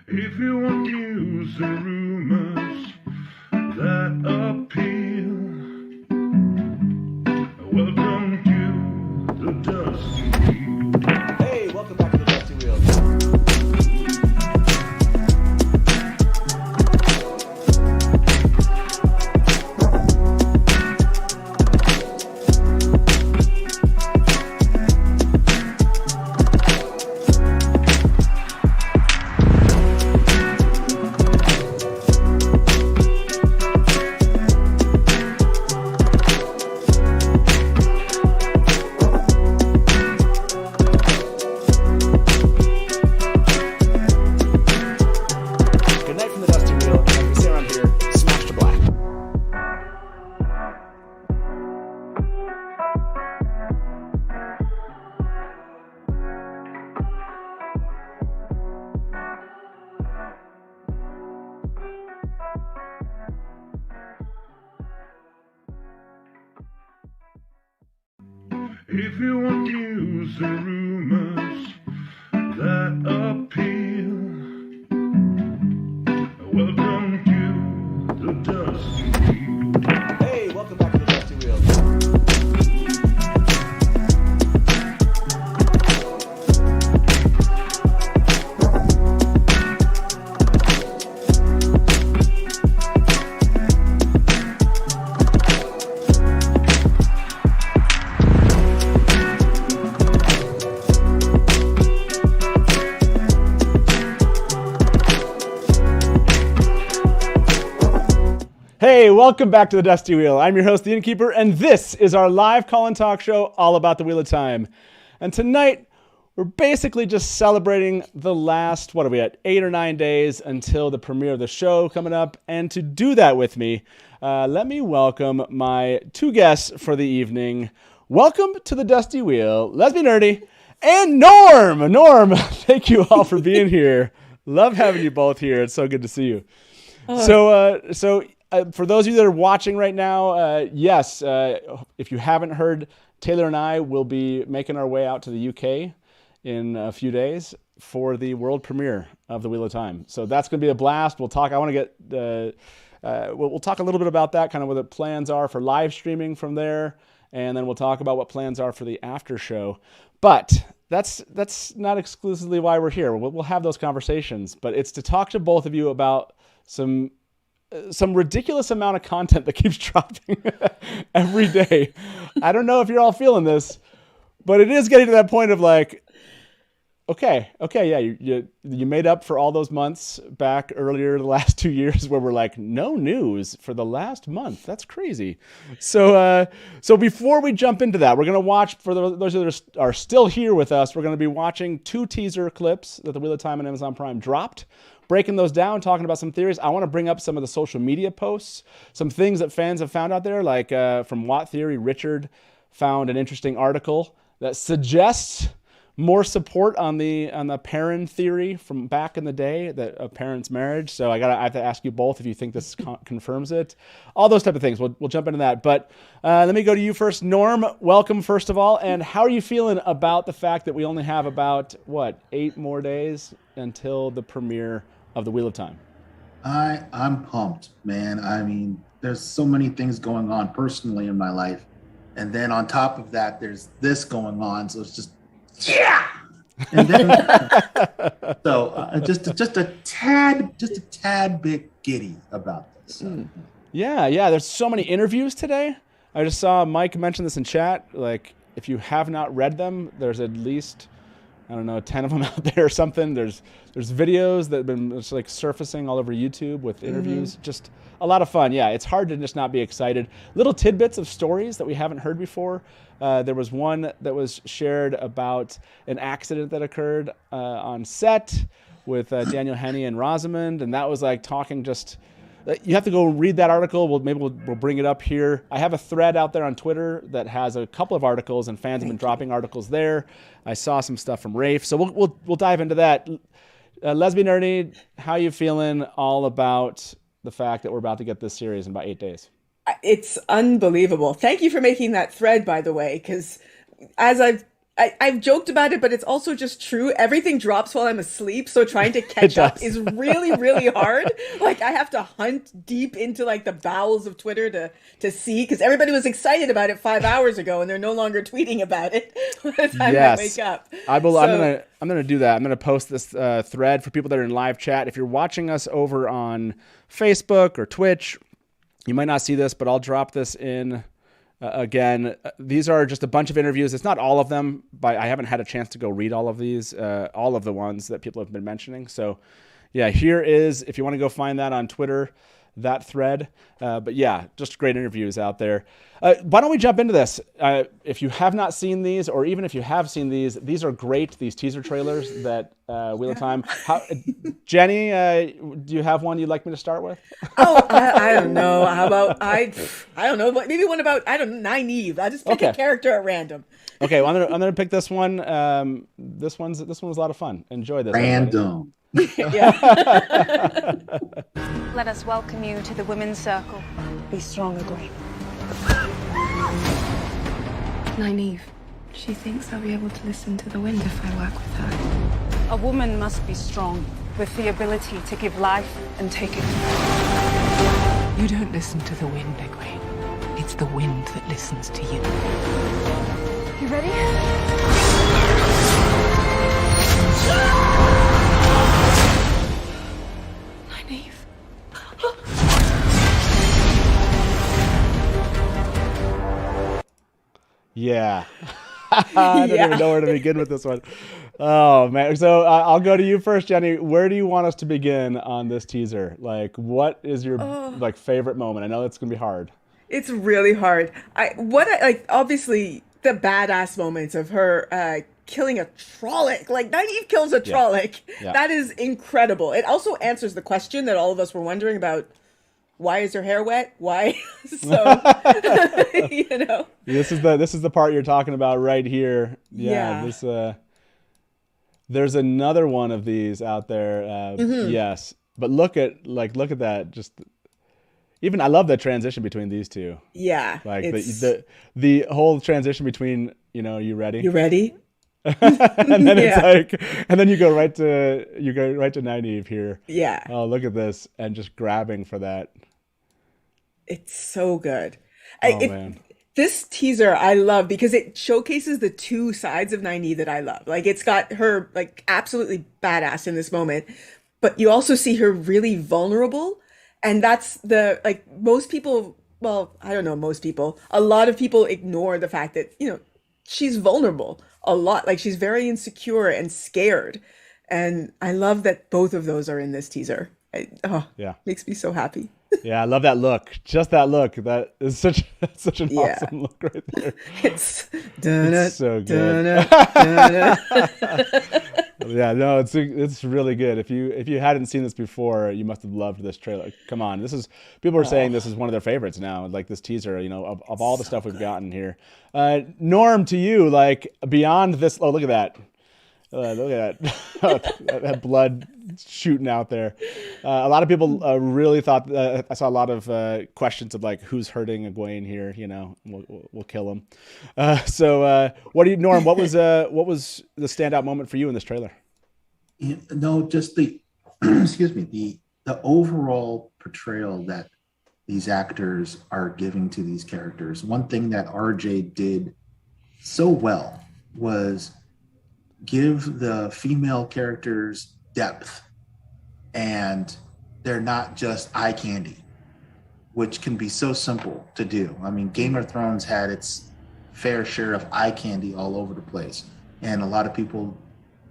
If you want news and rumors that appeal, welcome to the Dusty Wheel. Hey, welcome back to the Dusty Wheel. If you want news and rumors that appeal, welcome to the Dusty Wheel. Hey, welcome back to the Dusty Wheel. Hey, welcome back to the Dusty Wheel. I'm your host, the Innkeeper, and this is our live call-in talk show all about the Wheel of Time. And tonight, we're basically just celebrating the last, 8 or 9 days until the premiere of the show coming up. And to do that with me, let me welcome my two guests for the evening. Welcome to the Dusty Wheel, LezbiNerdy and Norm. Norm, thank you all for being here. Love having you both here. It's so good to see you. For those of you that are watching right now, yes, if you haven't heard, Taylor and I will be making our way out to the UK in a few days for the world premiere of The Wheel of Time. So that's going to be a blast. We'll talk. I want to get. We'll talk a little bit about that, kind of what the plans are for live streaming from there, and then we'll talk about what plans are for the after show. But that's not exclusively why we're here. We'll have those conversations, but it's to talk to both of you about some ridiculous amount of content that keeps dropping every day. I don't know if you're all feeling this, but it is getting to that point of like, okay, yeah, you made up for all those months back earlier the last 2 years where we're like, no news for the last month. That's crazy. So before we jump into that, we're going to watch, for those that are still here with us, we're going to be watching 2 teaser clips that the Wheel of Time on Amazon Prime dropped, breaking those down, talking about some theories. I want to bring up some of the social media posts, some things that fans have found out there, like from Watt Theory, Richard found an interesting article that suggests more support on the Perrin theory from back in the day, that of Perrin's marriage. So I have to ask you both if you think this confirms it. All those type of things. We'll jump into that. But let me go to you first, Norm. Welcome, first of all. And how are you feeling about the fact that we only have about 8 more days until the premiere of The Wheel of Time? I'm pumped, man. I mean, there's so many things going on personally in my life, and then on top of that, there's this going on. So it's just and then just a tad bit giddy about this. Yeah. There's so many interviews today. I just saw Mike mention this in chat. Like, if you have not read them, there's at least 10 of them out there or something. There's videos that have been just like surfacing all over YouTube with interviews. Just a lot of fun. Yeah, it's hard to just not be excited. Little tidbits of stories that we haven't heard before. There was one that was shared about an accident that occurred on set with Daniel Henney and Rosamund, and that was like talking just... You have to go read that article. We'll bring it up here. I have a thread out there on Twitter that has a couple of articles, and fans have been dropping articles there. I saw some stuff from Rafe, so we'll dive into that. LezbiNerdy, how you feeling all about the fact that we're about to get this series in about 8 days? It's unbelievable. Thank you for making that thread, by the way, because as I've I've joked about it, but it's also just true. Everything drops while I'm asleep, so trying to catch up is really, really hard. Like I have to hunt deep into like the bowels of Twitter to see, because everybody was excited about it 5 hours ago, and they're no longer tweeting about it by the time I wake up. I'm gonna do that. I'm gonna post this thread for people that are in live chat. If you're watching us over on Facebook or Twitch, you might not see this, but I'll drop this in. Again, these are just a bunch of interviews. It's not all of them, but I haven't had a chance to go read all of these, all of the ones that people have been mentioning. So, yeah, here is, if you want to go find that on Twitter, that thread. But yeah, just great interviews out there. Why don't we jump into this? If you have not seen these, or even if you have seen these are great, these teaser trailers that Wheel of Time. Jenny, do you have one you'd like me to start with? I don't know. How about I don't know. Maybe one about Nynaeve. I just pick a character at random. Okay, well, I'm gonna pick this one. This one was a lot of fun. Enjoy this. Random. Let us welcome you to the Women's Circle. Be strong, Egwene. Nynaeve, she thinks I'll be able to listen to the wind if I work with her. A woman must be strong, with the ability to give life and take it. You don't listen to the wind, Egwene. It's the wind that listens to you. You ready? Nynaeve. Yeah. I don't even know where to begin with this one. Oh, man. So I'll go to you first, Jenny. Where do you want us to begin on this teaser? Like, what is your favorite moment? I know it's going to be hard. It's really hard. Obviously, the badass moments of her killing a Trolloc. Like, Nynaeve kills a Trolloc. Yeah. That is incredible. It also answers the question that all of us were wondering about. Why is her hair wet? Why? So, you know. This is the part you're talking about right here. Yeah. There's another one of these out there. Yes, but look at that. Just even I love the transition between these two. Yeah. Like the whole transition between, you ready? You ready? And then it's like, and then you go right to Nynaeve here. Yeah. Oh, look at this, and just grabbing for that. It's so good. Man. This teaser I love because it showcases the two sides of Nynaeve that I love. Like it's got her like absolutely badass in this moment, but you also see her really vulnerable. And that's most people, well, I don't know, most people, a lot of people ignore the fact that, she's vulnerable a lot. Like she's very insecure and scared. And I love that both of those are in this teaser. Makes me so happy. Yeah, I love that look. Just that look. That is such an awesome look right there. It's so good. Yeah, no, it's really good. If you hadn't seen this before, you must have loved this trailer. Come on, people are saying this is one of their favorites now. Like this teaser, of all the stuff we've gotten here. Norm, to you, like beyond this. Oh, look at that. Look at that. That blood shooting out there. A lot of people really thought. I saw a lot of questions of like, who's hurting Egwene here? We'll kill him. What do you, Norm? What was the standout moment for you in this trailer? Just the excuse me, the overall portrayal that these actors are giving to these characters. One thing that RJ did so well was give the female characters depth, and they're not just eye candy, which can be so simple to do. I mean, Game of Thrones had its fair share of eye candy all over the place, and a lot of people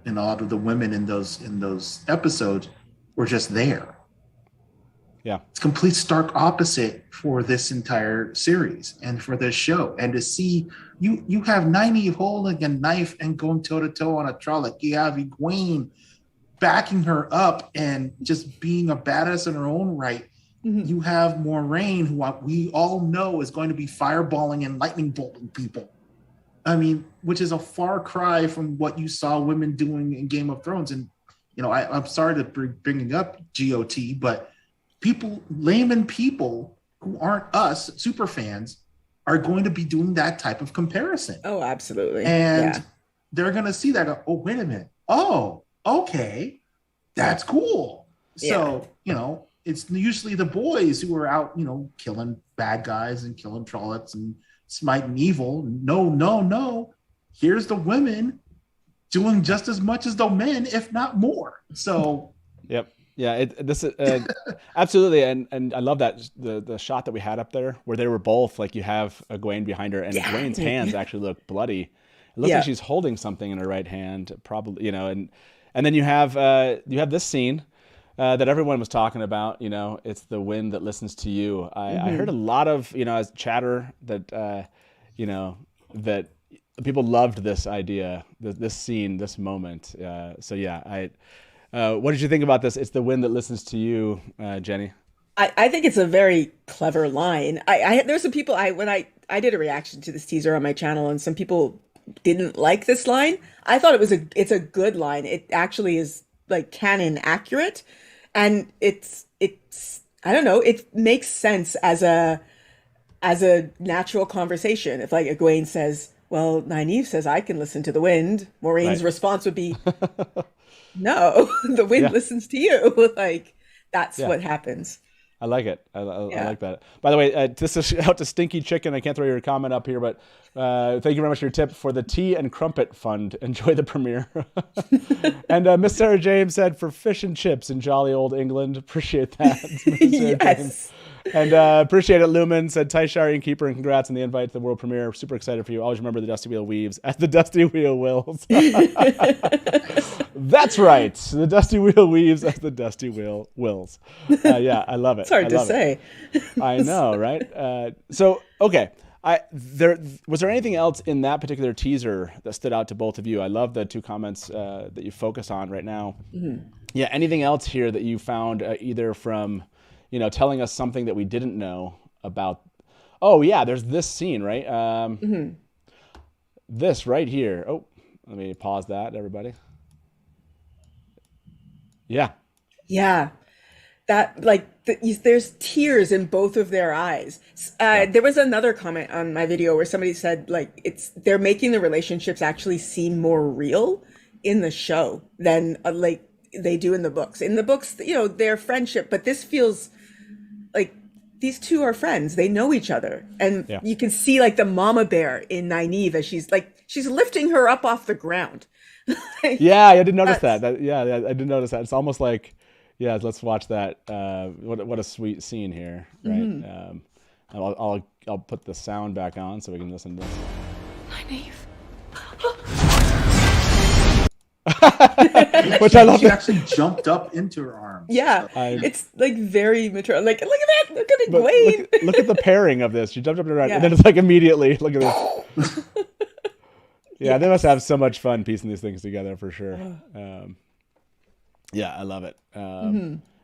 and a lot of the women in those episodes were just there. Yeah, it's complete stark opposite for this entire series and for this show. And to see you have Nynaeve holding a knife and going toe to toe on a Trolloc. You have Egwene backing her up and just being a badass in her own right. Mm-hmm. You have Moraine, who we all know is going to be fireballing and lightning bolting people. I mean, which is a far cry from what you saw women doing in Game of Thrones. And I'm sorry to bringing up GOT, but layman people who aren't us super fans are going to be doing that type of comparison. Oh, absolutely. And they're gonna see that. Go, oh, wait a minute. Oh, okay, that's cool. So it's usually the boys who are out, killing bad guys and killing Trollocs and smiting evil. No, no, no. Here's the women doing just as much as the men, if not more. So, yep. Yeah, this is absolutely, and I love that the shot that we had up there where they were both like, you have Egwene behind her, and Egwene's hands actually look bloody. It looks like she's holding something in her right hand, probably, and then you have this scene that everyone was talking about. It's the wind that listens to you. I heard a lot of as chatter that that people loved this idea, this scene, this moment. So yeah, what did you think about this? It's the wind that listens to you, Jenny. I think it's a very clever line. There's some people when I did a reaction to this teaser on my channel, and some people didn't like this line. I thought it's a good line. It actually is like canon accurate, and it's I don't know, it makes sense as a natural conversation. If like Egwene says, well, Nynaeve says I can listen to the wind, Maureen's response would be, no, the wind listens to you. Like, that's what happens. I like it. I like that. By the way, this is out to Stinky Chicken. I can't throw your comment up here, but thank you very much for your tip for the Tea and Crumpet Fund. Enjoy the premiere. And Miss Sarah James said, for fish and chips in jolly old England. Appreciate that. Yes. And appreciate it, Lumen said, Taishar Innkeeper, and congrats on the invite to the world premiere. Super excited for you. Always remember the Dusty Wheel weaves as the Dusty Wheel wills. That's right. The Dusty Wheel weaves as the Dusty Wheel wills. Yeah, I love it. It's hard to say. I know, right? So, okay. Was there anything else in that particular teaser that stood out to both of you? I love the two comments that you focus on right now. Mm-hmm. Yeah, anything else here that you found either from telling us something that we didn't know about? Oh yeah, there's this scene, right? This right here. Oh, let me pause that, everybody. Yeah. Yeah. That there's tears in both of their eyes. There was another comment on my video where somebody said they're making the relationships actually seem more real in the show than they do in the books. In the books, their friendship, but this feels like these two are friends. They know each other. And you can see the mama bear in Nynaeve as she's lifting her up off the ground. Yeah, I did notice that. I did notice that. It's almost like, let's watch that. What a sweet scene here, right? Mm-hmm. I'll put the sound back on so we can listen to this. Nynaeve. Which I love. She actually jumped up into her arms. Yeah, it's very mature. Look at that. Look at Egwene. Look at the pairing of this. She jumped up in her arms, and then it's immediately. Look at this. Yeah, they must have so much fun piecing these things together for sure. Yeah, I love it.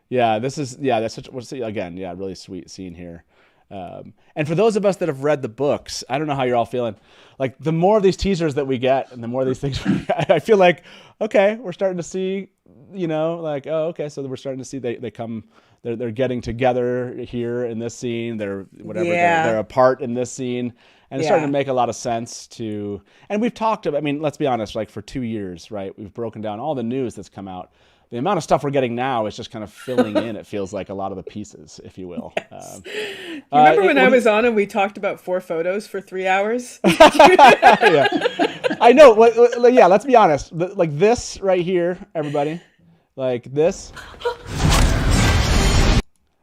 Yeah, that's such again, really sweet scene here. And for those of us that have read the books, I don't know how you're all feeling. The more of these teasers that we get, and the more of these things, I feel like, okay, we're starting to see, oh, okay, so we're starting to see they're getting together here in this scene. They're apart in this scene. And it's starting to make a lot of sense and we've talked about, let's be honest, for 2 years, right? We've broken down all the news that's come out. The amount of stuff we're getting now is just kind of filling in, it feels like, a lot of the pieces, if you will. Yes. Remember when I was on and we talked about 4 photos for 3 hours? Yeah. I know. Let's be honest. This right here, everybody, this.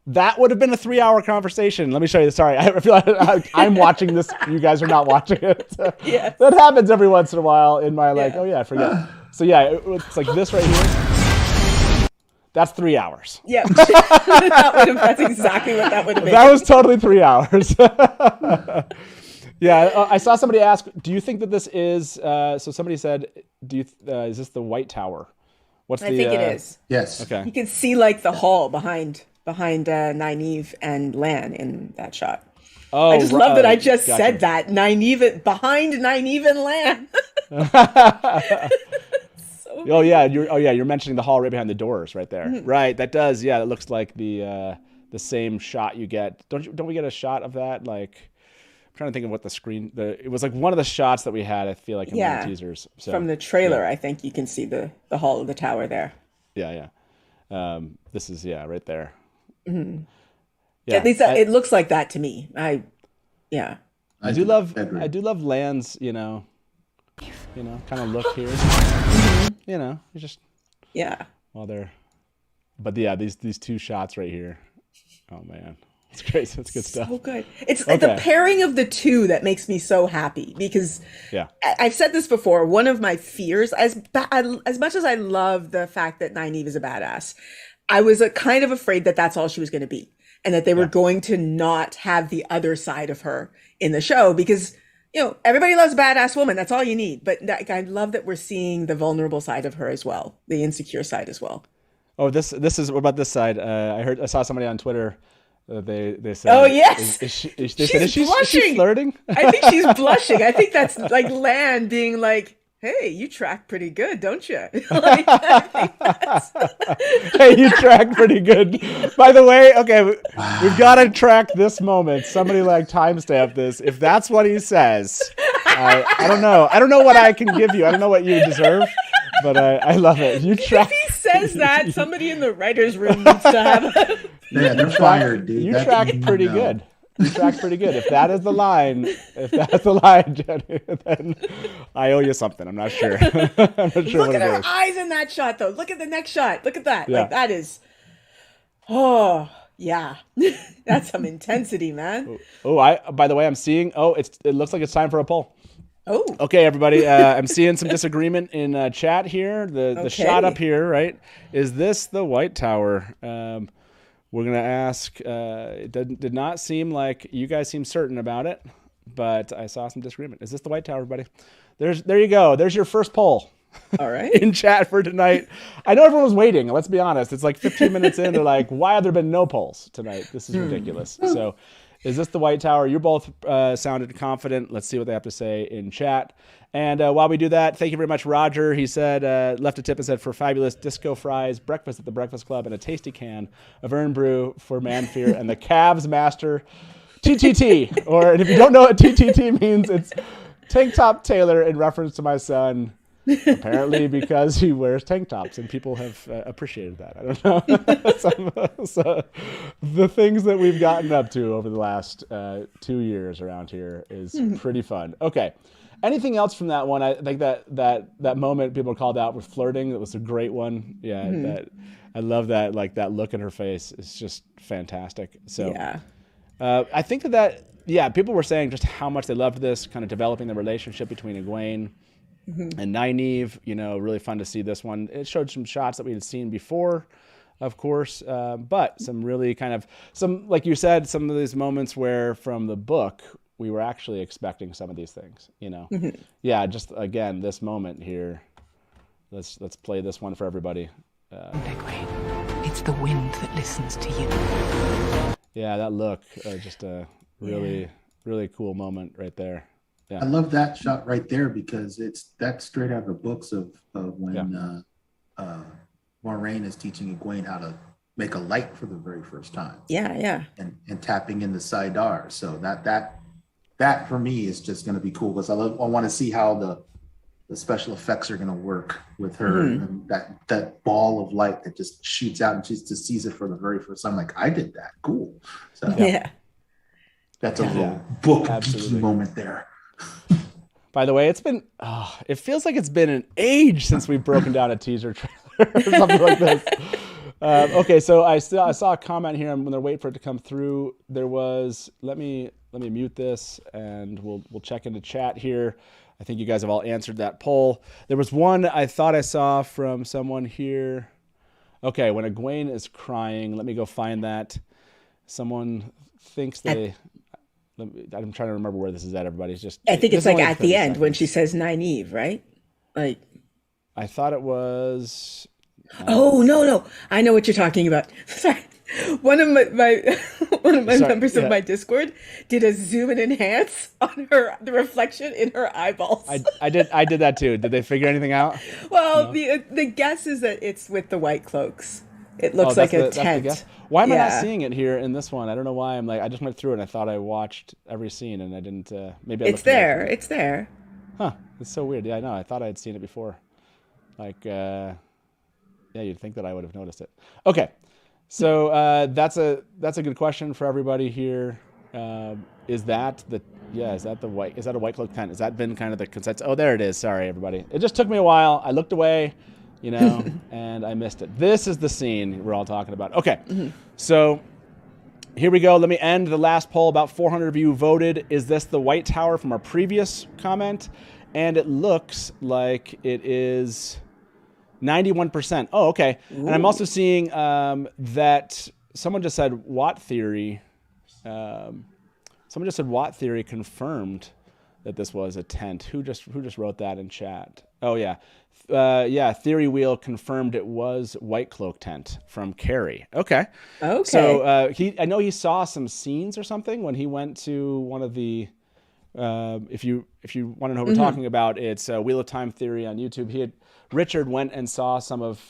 That would have been a 3-hour conversation. Let me show you. Sorry, I feel like I'm watching this. You guys are not watching it. Yes. That happens every once in a while in my I forget. So it's this right here. That's 3 hours. Yeah, that's exactly what that would have been. That was totally 3 hours. Yeah, I saw somebody ask, do you think that this is, so somebody said, is this the White Tower? I think it is. Yes. Okay. You can see the hall behind Nynaeve and Lan in that shot. Oh, I just love that I just said that. Nynaeve, behind Nynaeve and Lan. Oh yeah, you're mentioning the hall right behind the doors, right there. Mm-hmm. Right, that does. Yeah, it looks like the same shot you get. Don't we get a shot of that trying to think of what it was like one of the shots that we had, I feel like, in one of the teasers. So, from the trailer, I think you can see the hall of the tower there. Yeah. This is, right there. Mm-hmm. Yeah, at least it looks like that to me. I do love Lan's, kind of look here. You just while they're, but these two shots right here. Oh man, it's great. That's good stuff. So good. It's the pairing of the two that makes me so happy because I've said this before. One of my fears, as much as I love the fact that Nynaeve is a badass, I was kind of afraid that that's all she was going to be. And that they were going to not have the other side of her in the show because, everybody loves a badass woman. That's all you need. But I love that we're seeing the vulnerable side of her as well, the insecure side as well. Oh, this is what about this side? I saw somebody on Twitter. They said, "Oh yes, is she blushing. Is she flirting?" I think she's blushing. I think that's like Lan being like, "Hey, you track pretty good, don't you?" Hey, you track pretty good. By the way, okay, we've got to track this moment. Somebody timestamp this. If that's what he says, I don't know. I don't know what I can give you. I don't know what you deserve, but I love it. You track. If he says that, somebody in the writer's room needs to have. Yeah, they're fired, dude. You track pretty good. You track pretty good. If that is the line, Jenny, then I owe you something. I'm not sure. I'm not sure Look at her eyes in that shot, though. Look at the next shot. Look at that. Yeah. That is. Oh yeah, that's some intensity, man. By the way, I'm seeing. It looks like it's time for a poll. Oh. Okay, everybody. I'm seeing some disagreement in chat here. The shot up here, right? Is this the White Tower? We're gonna ask. It did not seem like you guys seem certain about it, but I saw some disagreement. Is this the White Tower, everybody? There you go. There's your first poll. All right. In chat for tonight. I know everyone was waiting. Let's be honest. It's like 15 minutes in. They're like, "Why have there been no polls tonight? This is ridiculous." So, is this the White Tower? You both sounded confident. Let's see what they have to say in chat. And while we do that, thank you very much, Roger. He said, left a tip and said, for fabulous disco fries, breakfast at the Breakfast Club, and a tasty can of Earn Brew for Manfear and the Cavs Master TTT. And if you don't know what TTT means, it's Tank Top Taylor in reference to my son, apparently because he wears tank tops, and people have appreciated that. I don't know. So the things that we've gotten up to over the last 2 years around here is pretty fun. Okay. Anything else from that one? I think that moment people called out with flirting, that was a great one. Yeah, I love that. Like that look in her face is just fantastic. So I think that people were saying just how much they loved this, kind of developing the relationship between Egwene and Nynaeve. Really fun to see this one. It showed some shots that we had seen before, of course, but some really kind of like you said, some of these moments where from the book we were actually expecting some of these things, Yeah, just again, this moment here. Let's play this one for everybody. It's the wind that listens to you. Yeah, that look, just a really, really cool moment right there. Yeah. I love that shot right there because that's straight out of the books of when Moiraine is teaching Egwene how to make a light for the very first time. Yeah. And tapping in the Sidar. So that for me is just going to be cool because I want to see how the special effects are going to work with her and that ball of light that just shoots out and she just sees it for the very first time. Like, I did that. Cool. So that's a little book moment there. By the way, it feels like it's been an age since we've broken down a teaser trailer or something like this. Okay, so I saw a comment here. I'm going to wait for it to come through. There was, let me mute this and we'll check into chat here. I think you guys have all answered that poll. There was one I thought I saw from someone here. Okay, when Egwene is crying, let me go find that. Someone thinks I'm trying to remember where this is at, everybody. It's just, I think it's like at the end seconds. when she says Nynaeve, right? Like, I thought it was. Oh no! I know what you're talking about. Sorry, one of my members of my Discord did a zoom and enhance on the reflection in her eyeballs. I did that too. Did they figure anything out? Well, no. The guess is that it's with the white cloaks. It looks like a that's the tent. guess? Why am I not Yeah. seeing it here in this one? I don't know why. I just went through it and I thought I watched every scene and I didn't. Maybe I It's looked at it. there. It's there. Huh? It's so weird. Yeah, I know. I thought I had seen it before. Yeah, you'd think that I would have noticed it. Okay, so that's a good question for everybody here. Is that a white cloak tent? Has that been kind of the consensus? Oh, there it is. Sorry, everybody. It just took me a while. I looked away, and I missed it. This is the scene we're all talking about. Okay, so here we go. Let me end the last poll. About 400 of you voted. Is this the White Tower from our previous comment? And it looks like it is 91%. Oh, okay. Ooh. And I'm also seeing that someone just said Watt Theory. Someone just said Watt Theory confirmed that this was a tent. Who just wrote that in chat? Oh yeah, Theory Wheel confirmed it was White Cloak tent from Carrie. Okay. So I know he saw some scenes or something when he went to one of the. If you want to know what we're talking about, it's Wheel of Time Theory on YouTube. Richard went and saw some of.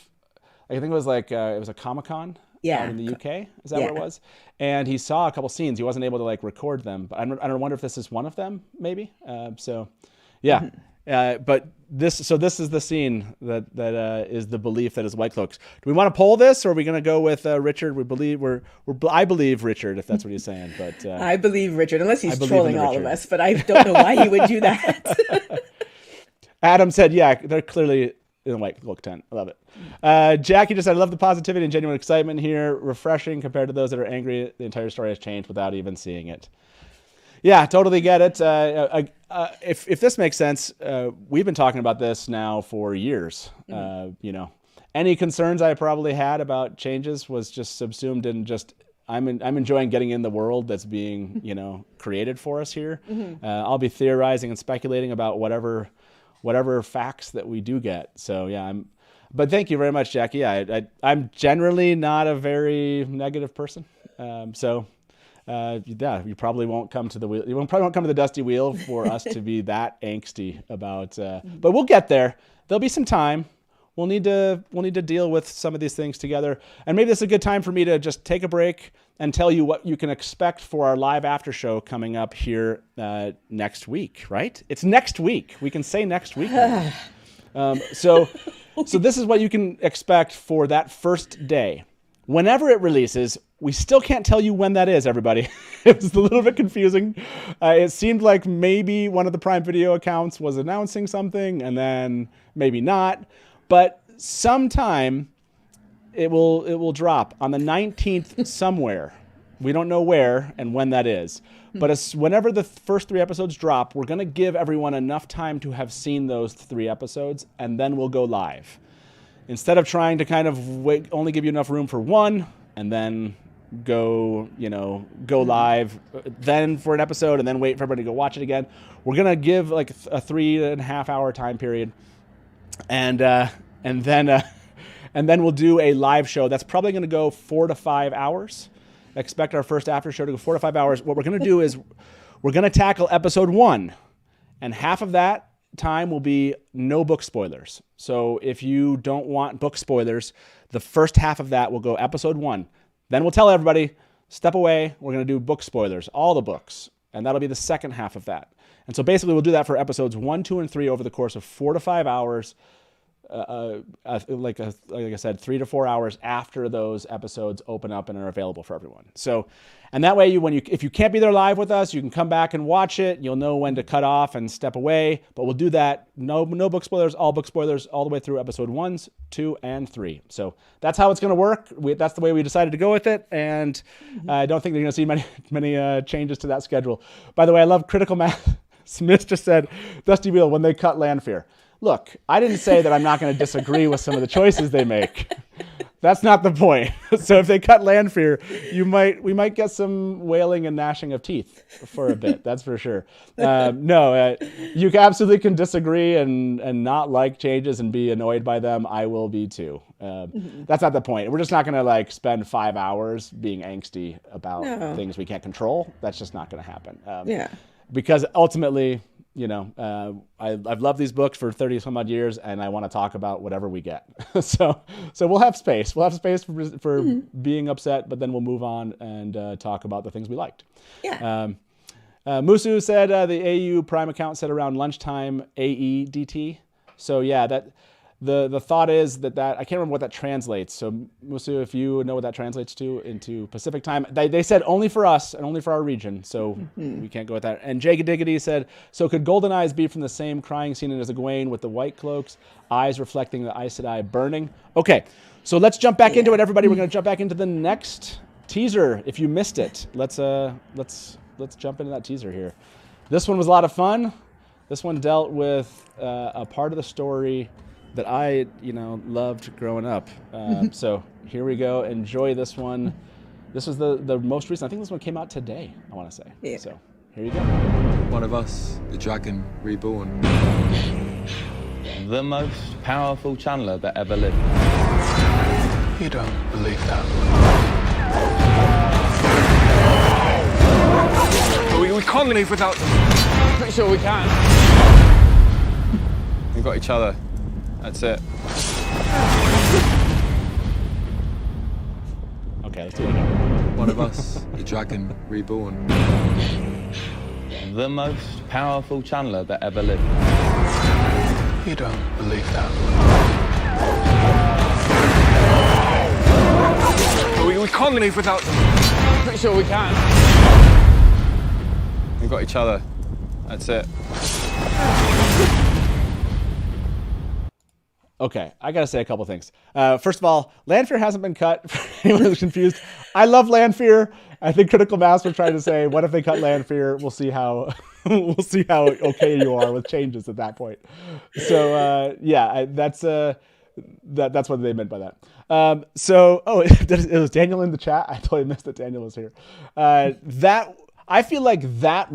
I think it was it was a Comic-Con. Out in the UK, is that where it was? And he saw a couple scenes. He wasn't able to record them, but I don't wonder if this is one of them, maybe. But this is the scene that is the belief that is White Cloaks. Do we want to poll this, or are we going to go with Richard? I believe Richard, if that's what he's saying. But I believe Richard, unless he's trolling all of us. But I don't know why he would do that. Adam said, "Yeah, they're clearly." In the White Cloak tent. I love it. Jackie just said, I love the positivity and genuine excitement here. Refreshing compared to those that are angry. The entire story has changed without even seeing it. Yeah, totally get it. If this makes sense, we've been talking about this now for years. Any concerns I probably had about changes was just subsumed in just I'm enjoying getting in the world that's being created for us here. I'll be theorizing and speculating about whatever facts that we do get. So yeah, but thank you very much, Jackie. Yeah, I'm generally not a very negative person. You probably won't come to the wheel. You probably won't come to the Dusty Wheel for us to be that angsty about. But we'll get there. There'll be some time. We'll need to deal with some of these things together. And maybe this is a good time for me to just take a break and tell you what you can expect for our live after show coming up here next week, right? It's next week. We can say next week. So this is what you can expect for that first day. Whenever it releases, we still can't tell you when that is, everybody. It was a little bit confusing. It seemed like maybe one of the Prime Video accounts was announcing something and then maybe not. But sometime it will drop on the 19th somewhere. We don't know where and when that is. But whenever the first 3 episodes drop, we're going to give everyone enough time to have seen those 3 episodes, and then we'll go live. Instead of trying to kind of only give you enough room for 1 and then go live then for an episode and then wait for everybody to go watch it again, we're going to give a 3.5 hour time period. And then we'll do a live show that's probably going to go 4 to 5 hours. Expect our first after show to go 4 to 5 hours. What we're going to do is we're going to tackle episode 1, and half of that time will be no book spoilers. So if you don't want book spoilers, the first half of that will go episode 1. Then we'll tell everybody, step away. We're going to do book spoilers, all the books, and that'll be the second half of that. And so basically we'll do that for episodes 1, 2, and 3 over the course of 4 to 5 hours. Like I said, 3 to 4 hours after those episodes open up and are available for everyone. So, and that way, if you can't be there live with us, you can come back and watch it. You'll know when to cut off and step away. But we'll do that. No book spoilers, all the way through episode 1, 2, and 3. So that's how it's going to work. That's the way we decided to go with it. And I don't think they're going to see many changes to that schedule. By the way, I love Critical Math. Smith just said, Dusty Wheel, when they cut Lanfear. Look, I didn't say that I'm not going to disagree with some of the choices they make. That's not the point. So if they cut Lanfear, we might get some wailing and gnashing of teeth for a bit. That's for sure. You absolutely can disagree and not like changes and be annoyed by them. I will be too. That's not the point. We're just not going to spend 5 hours being angsty about things we can't control. That's just not going to happen. Because ultimately, I've loved these books for 30 some odd years, and I want to talk about whatever we get. so we'll have space. We'll have space for being upset, but then we'll move on and talk about the things we liked. Yeah. Musu said the AU Prime account said around lunchtime AEDT. So yeah, that the thought is that I can't remember what that translates. So Musu, if you know what that translates to into Pacific time, they said only for us and only for our region. So we can't go with that. And Jagged Diggity said, so could Golden Eyes be from the same crying scene as Egwene with the white cloaks, eyes reflecting the Aes Sedai burning? Okay, so let's jump back into it, everybody. We're going to jump back into the next teaser. If you missed it, let's jump into that teaser here. This one was a lot of fun. This one dealt with a part of the story that I, loved growing up. So here we go. Enjoy this one. This was the most recent. I think this one came out today, I want to say. Yeah. So here you go. One of us, the dragon reborn. The most powerful channeler that ever lived. You don't believe that? We can't leave without them. Pretty sure we can. We've got each other. That's it. Okay, let's do it again. One of us, the dragon reborn. The most powerful channeler that ever lived. You don't believe that? We can't leave without them. Pretty sure we can. We've got each other. That's it. Okay, I gotta say a couple things. First of all, Lanfear hasn't been cut. For anyone who's confused, I love Lanfear. I think Critical Mass were trying to say, what if they cut Lanfear? We'll see how okay you are with changes at that point. So that's what they meant by that. It was Daniel in the chat. I totally missed that Daniel was here. I feel like that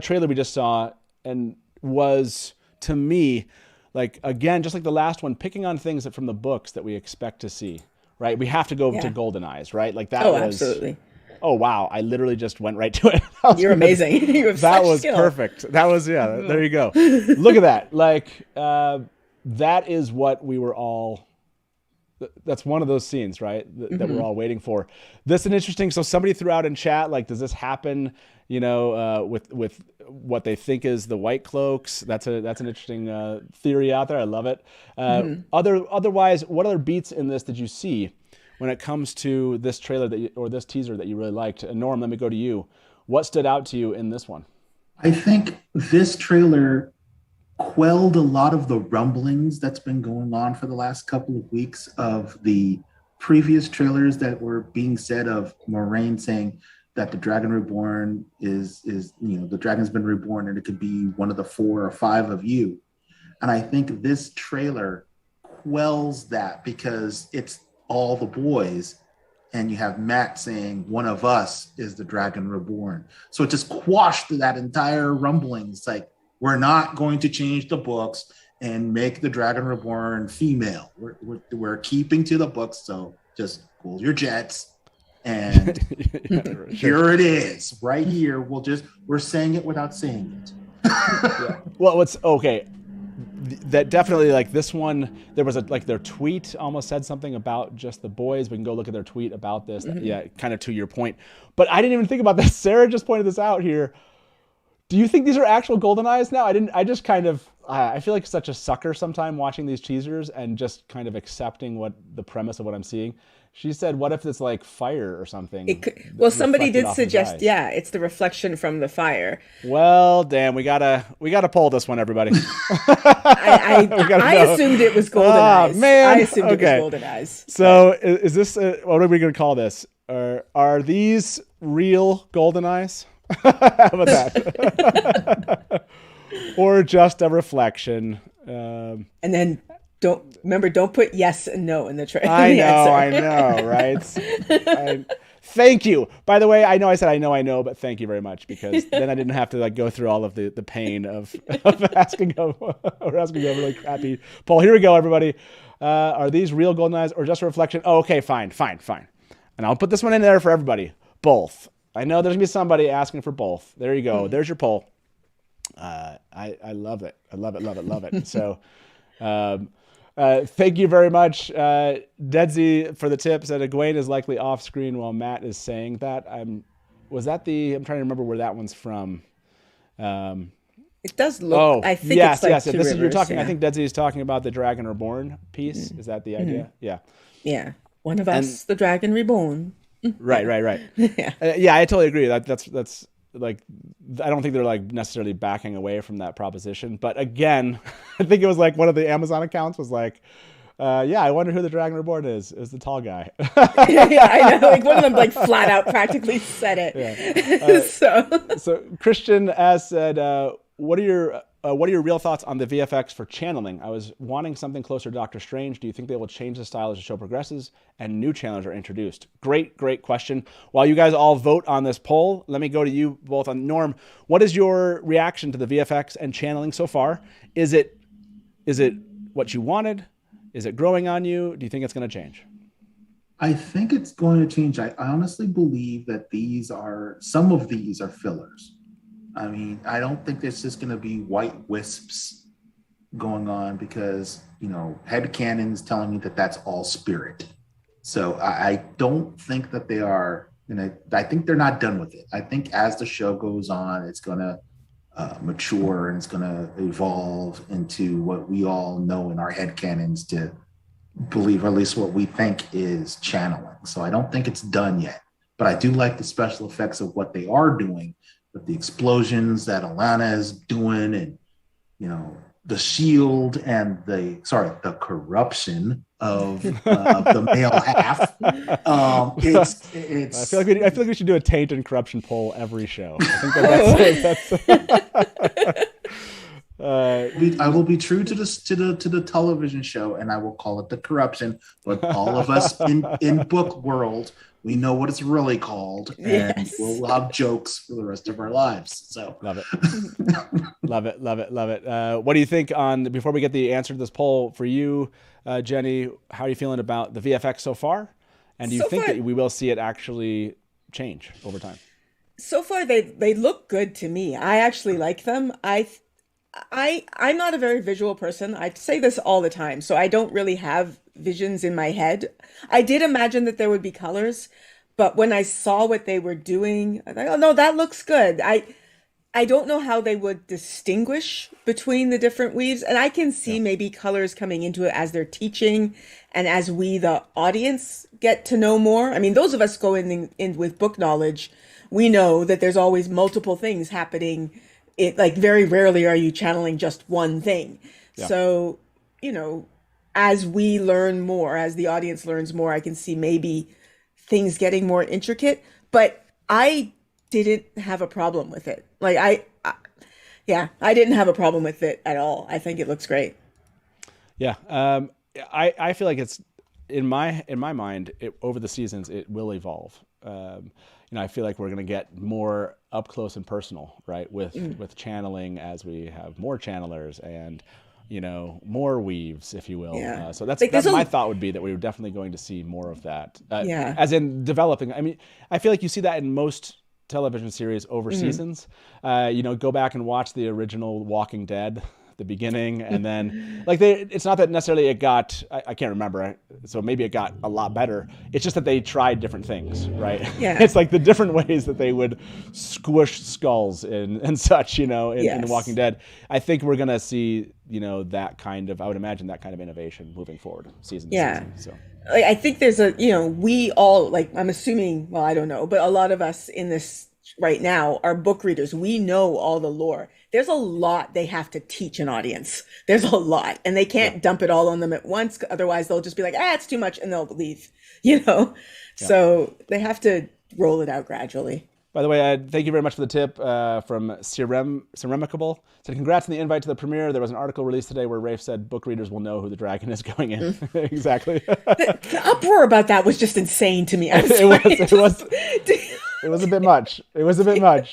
trailer we just saw and was, to me, like, again, just like the last one, picking on things from the books that we expect to see, right? We have to go to Golden Eyes, right? Like that was... absolutely. Oh, wow. I literally just went right to it. You're amazing. You have that such was skill. Perfect. That was, there you go. Look at that. Like, that is what we were all... That's one of those scenes, right? That we're all waiting for. This is an interesting. So somebody threw out in chat, like, does this happen? With what they think is the white cloaks. That's an interesting theory out there. I love it. Otherwise, what other beats in this did you see when it comes to this trailer or this teaser that you really liked? And Norm, let me go to you. What stood out to you in this one? I think this trailer quelled a lot of the rumblings that's been going on for the last couple of weeks of the previous trailers that were being said of Moraine saying that the Dragon Reborn is the dragon's been reborn and it could be one of the 4 or 5 of you. And I think this trailer quells that because it's all the boys and you have Matt saying one of us is the Dragon Reborn. So it just quashed that entire rumbling. It's like, we're not going to change the books and make the Dragon Reborn female. We're keeping to the books, so just cool your jets. And here it is, right here. We're saying it without saying it. Well, it's okay. That definitely, like this one, there was their tweet almost said something about just the boys. We can go look at their tweet about this. Yeah, kind of to your point. But I didn't even think about that. Sarah just pointed this out here. Do you think these are actual Golden Eyes now? I just kind of, I feel like such a sucker sometime watching these teasers and just kind of accepting what the premise of what I'm seeing. She said, what if it's like fire or something? Somebody did suggest, it's the reflection from the fire. Well, damn, we gotta pull this one, everybody. I assumed it was Golden Eyes. Man. I assumed it was Golden Eyes. So is this, what are we going to call this? Are these real Golden Eyes? How about that? Or just a reflection. And then don't put yes and no in the trailer. I know, right? Thank you. By the way, I know I said I know, but thank you very much, because then I didn't have to go through all of the pain of asking a really crappy poll. Here we go, everybody. Are these real Golden Eyes or just a reflection? Oh, okay, fine. And I'll put this one in there for everybody. Both. I know there's going to be somebody asking for both. There you go. There's your poll. I love it. I love it, love it, love it. So thank you very much, Dedsy, for the tip. Said Egwene is likely off screen while Matt is saying that. I'm trying to remember where that one's from. It does look. I think yes, it's like yes. Two This is you're Rivers, talking. yeah. I think Dedsy is talking about the Dragon Reborn piece. Is that the idea? Yeah. Yeah. One of us, the Dragon Reborn. Right. Yeah. Yeah, I totally agree. That's like, I don't think they're like necessarily backing away from that proposition. But again, I think it was like one of the Amazon accounts was like, yeah, I wonder who the Dragon Reborn is. It was the tall guy. Yeah, I know. Like one of them, like flat out, practically said it. Yeah. So Christian S said, "What are your real thoughts on the VFX for channeling? I was wanting something closer to Doctor Strange. Do you think they will change the style as the show progresses and new channelers are introduced?" Great question. While you guys all vote on this poll, let me go to you both. On Norm, what is your reaction to the VFX and channeling so far? Is it what you wanted? Is it growing on you? Do you think it's going to change? I think it's going to change. I honestly believe that some of these are fillers. I mean, I don't think there's just going to be white wisps going on because, headcanon's telling me that that's all spirit. So I don't think that they are, I think they're not done with it. I think as the show goes on, it's going to mature and it's going to evolve into what we all know in our headcanons to believe, or at least what we think is channeling. So I don't think it's done yet, but I do like the special effects of what they are doing with the explosions that Alana is doing, and the shield and the corruption of the male half. It's. I feel like we should do a taint and corruption poll every show. I think that's I will be true to the television show, and I will call it the corruption. But all of us in book world, we know what it's really called, and Yes. we'll have jokes for the rest of our lives. So love it, love it. What do you think before we get the answer to this poll for you, Jenny? How are you feeling about the VFX so far? And do you think that we will see it actually change over time? So far, they look good to me. I actually like them. I'm not a very visual person. I say this all the time, so I don't really have visions in my head. I did imagine that there would be colors, but when I saw what they were doing, I thought, oh no, that looks good. I don't know how they would distinguish between the different weaves, and I can see maybe colors coming into it as they're teaching and as we, the audience, get to know more. I mean, those of us go in with book knowledge, we know that there's always multiple things happening. Like very rarely are you channeling just one thing. Yeah. So, as we learn more, as the audience learns more, I can see maybe things getting more intricate, but I didn't have a problem with it. Like I didn't have a problem with it at all. I think it looks great. Yeah. I feel like it's in my mind, over the seasons, it will evolve. I feel like we're going to get more up close and personal, right? With channeling as we have more channelers and, more weaves, if you will. Yeah. So that's my thought would be that we were definitely going to see more of that. As in developing. I mean, I feel like you see that in most television series over seasons. Go back and watch the original Walking Dead, the beginning, and then it's not that necessarily it got, I can't remember, so maybe it got a lot better. It's just that they tried different things, right? Yeah. It's like the different ways that they would squish skulls and such, in The Walking Dead. I think we're gonna see, that kind of, I would imagine that kind of innovation moving forward, season to season. So I think there's we all, I'm assuming, well, I don't know, but a lot of us in this right now are book readers. We know all the lore. There's a lot they have to teach an audience. There's a lot, and they can't dump it all on them at once. Otherwise they'll just be like, it's too much, and they'll leave, So they have to roll it out gradually. By the way, thank you very much for the tip from Ceremicable. Said, congrats on the invite to the premiere. There was an article released today where Rafe said book readers will know who the dragon is going in. Exactly. The uproar about that was just insane to me. It was a bit much.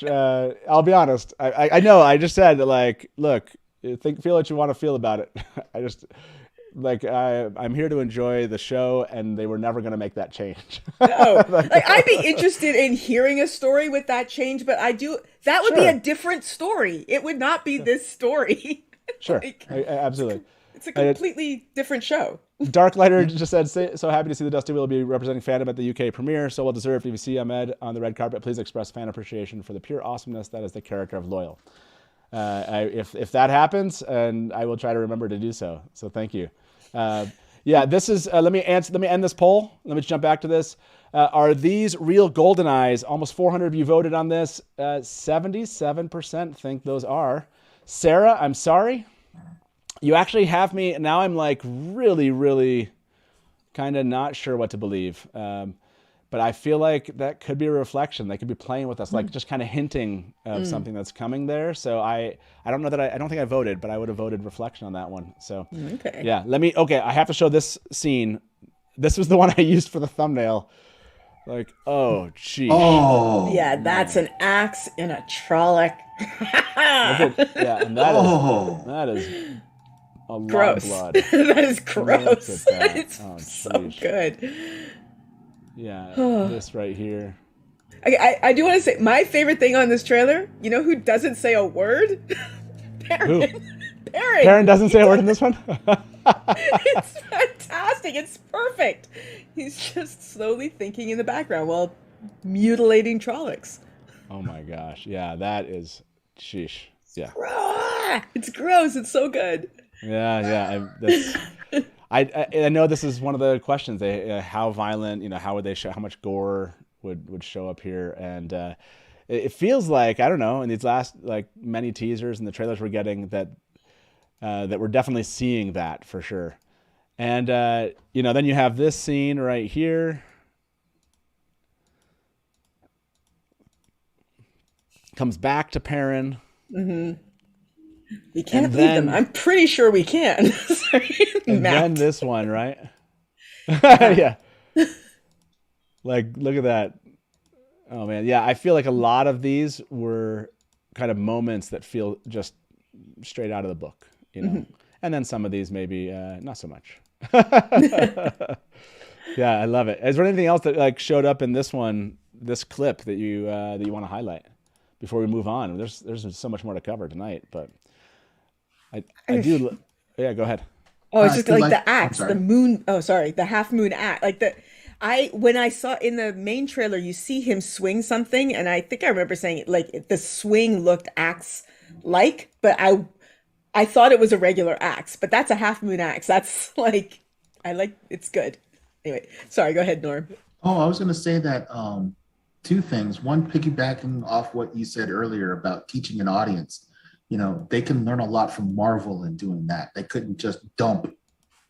I'll be honest. I know. I just said that, look, feel what you want to feel about it. Like I'm here to enjoy the show, and they were never going to make that change. No, like I'd be interested in hearing a story with that change, but that would be Sure. a different story. It would not be this story. Sure, Like, absolutely. it's a completely different show. Darklighter just said, so happy to see the Dusty Wheel will be representing fandom at the UK premiere. So well deserved. If you see Ahmed on the red carpet, please express fan appreciation for the pure awesomeness that is the character of Loyal. If that happens, and I will try to remember to do so. So thank you. Yeah, this is. Let me end this poll. Let me jump back to this. Are these real golden eyes? Almost 400 of you voted on this. 77% think those are. Sarah, I'm sorry. You actually have me, now I'm like really, really kind of not sure what to believe. But I feel like that could be a reflection. They could be playing with us, like just kind of hinting of something that's coming there. So I don't know that I don't think I voted, but I would have voted reflection on that one. So Okay. yeah, I have to show this scene. This was the one I used for the thumbnail. Like, oh, geez. Oh. Yeah, that's an axe in a Trolloc. Yeah, and that is a lot Gross. of blood. That is gross. Look at that. It's Oh, so sheesh. good. Yeah, this right here. I do want to say my favorite thing on this trailer. You know who doesn't say a word? Perrin. Who? Perrin. Perrin doesn't say a word in this one? It's fantastic. It's perfect. He's just slowly thinking in the background while mutilating Trollocs. Oh my gosh. Yeah, that is sheesh. Yeah. It's gross. It's so good. Yeah. I know this is one of the questions. How violent, how would they show, how much gore would show up here? And it feels like, I don't know, in these last like many teasers and the trailers we're getting that we're definitely seeing that for sure. And then you have this scene right here. Comes back to Perrin. Mm-hmm. We can't leave them. I'm pretty sure we can. Sorry, and Matt. then this one, right? Yeah. Like, look at that. Oh man, yeah. I feel like a lot of these were kind of moments that feel just straight out of the book, Mm-hmm. And then some of these maybe not so much. Yeah, I love it. Is there anything else that like showed up in this one, this clip that you want to highlight before we move on? There's so much more to cover tonight, but I do. Yeah, go ahead. Oh, it's just like the I'm axe, sorry. the moon. Oh, sorry, the half moon axe. Like when I saw in the main trailer, you see him swing something, and I think I remember saying like the swing looked axe like, but I thought it was a regular axe, but that's a half moon axe. That's like it's good. Anyway, sorry. Go ahead, Norm. Oh, I was going to say that two things. One, piggybacking off what you said earlier about teaching an audience. They can learn a lot from Marvel in doing that. They couldn't just dump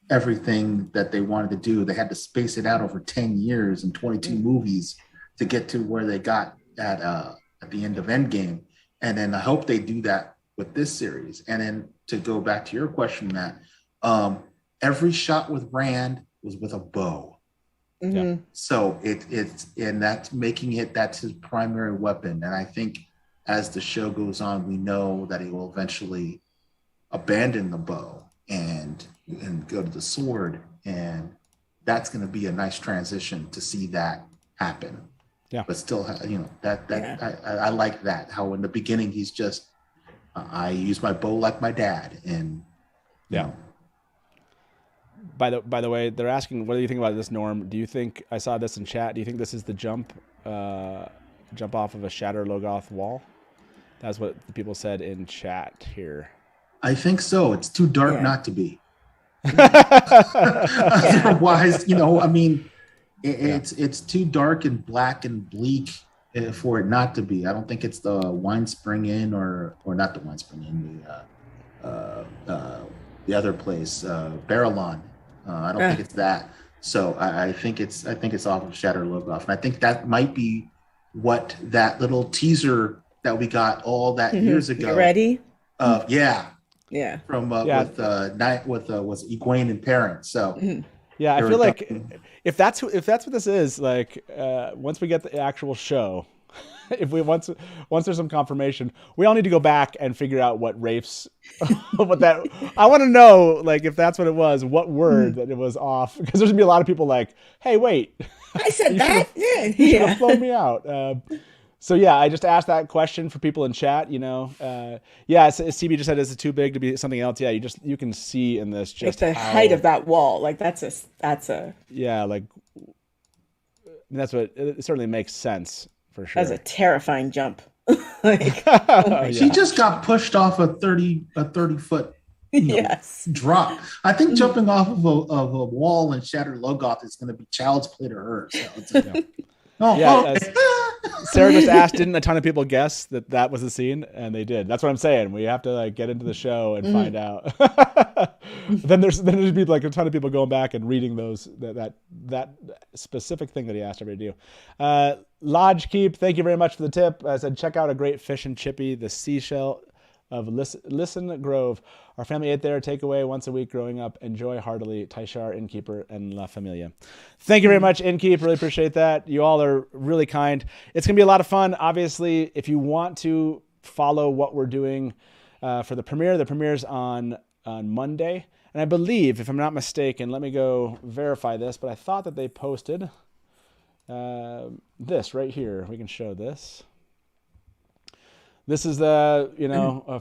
everything that they wanted to do. They had to space it out over 10 years and 22 movies to get to where they got at the end of Endgame. And then I hope they do that with this series. And then to go back to your question, Matt, every shot with Rand was with a bow. Mm-hmm. So that's his primary weapon. And I think as the show goes on, we know that he will eventually abandon the bow and go to the sword. And that's going to be a nice transition to see that happen. Yeah. But still, I like that. How in the beginning, he's just, I use my bow like my dad. And yeah. By the way, they're asking, what do you think about this, Norm? Do you think, I saw this in chat, do you think this is the jump off of a Shatter Logoth wall? That's what the people said in chat here. I think so. It's too dark not to be. Yeah. Otherwise, it's too dark and black and bleak for it not to be. I don't think it's the Wine Spring Inn or not the Wine Spring Inn, the other place, Barrelon. I don't think it's that. So I think it's off of Shatter Logoth, and I think that might be what that little teaser that we got all that years ago. You ready? Yeah. From was Egwene and Perrin. So yeah, I feel like if that's what this is, like once we get the actual show, if we once there's some confirmation, we all need to go back and figure out what Rafe's what that. I want to know, like, if that's what it was, what word that it was off, because there's gonna be a lot of people like, hey, wait, I said that. you should have flown me out. So yeah, I just asked that question for people in chat. CB just said, is it too big to be something else? Yeah, you can see in this just the height of that wall. Like that's a yeah, like that's what it certainly makes sense for sure. That's a terrifying jump. She just got pushed off a 30 foot drop. I think jumping off of a wall and shattered Logoth is going to be child's play to her. So it's Sarah just asked, didn't a ton of people guess that was the scene? And they did. That's what I'm saying. We have to get into the show and find out. then there's be like a ton of people going back and reading those that specific thing that he asked everybody to do. Lodge Keep, thank you very much for the tip. I said, check out a great fish and chippy, the seashell of Listen Grove. Our family ate there, takeaway once a week growing up. Enjoy heartily, Taishar, Innkeeper, and La Familia. Thank you very much, Innkeep. Really appreciate that. You all are really kind. It's going to be a lot of fun. Obviously, if you want to follow what we're doing for the premiere's on Monday. And I believe, if I'm not mistaken, let me go verify this, but I thought that they posted this right here. We can show this. This is the,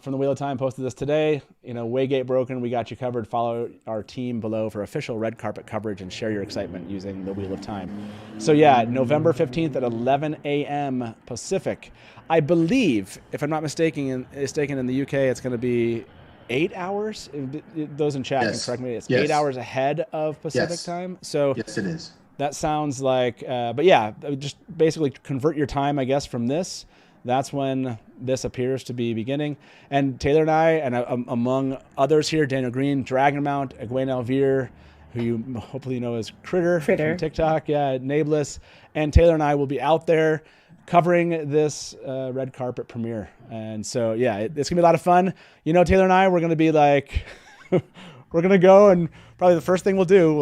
from the Wheel of Time, posted this today. Waygate Broken, we got you covered. Follow our team below for official red carpet coverage and share your excitement using the Wheel of Time. So yeah, November 15th at 11 a.m. Pacific. I believe, if I'm not mistaken, in the UK, it's going to be 8 hours. Those in chat can correct me. It's 8 hours ahead of Pacific time. So yes, it is. That sounds like, but yeah, just basically convert your time, I guess, from this. That's when this appears to be beginning. And Taylor and I, and among others here, Daniel Green, Dragonmount, Egwene Elvire, who you hopefully know as Critter from TikTok, Nameless, and Taylor and I will be out there covering this red carpet premiere. And so, yeah, it's going to be a lot of fun. Taylor and I, we're going to be like, we're going to go, and probably the first thing we'll do,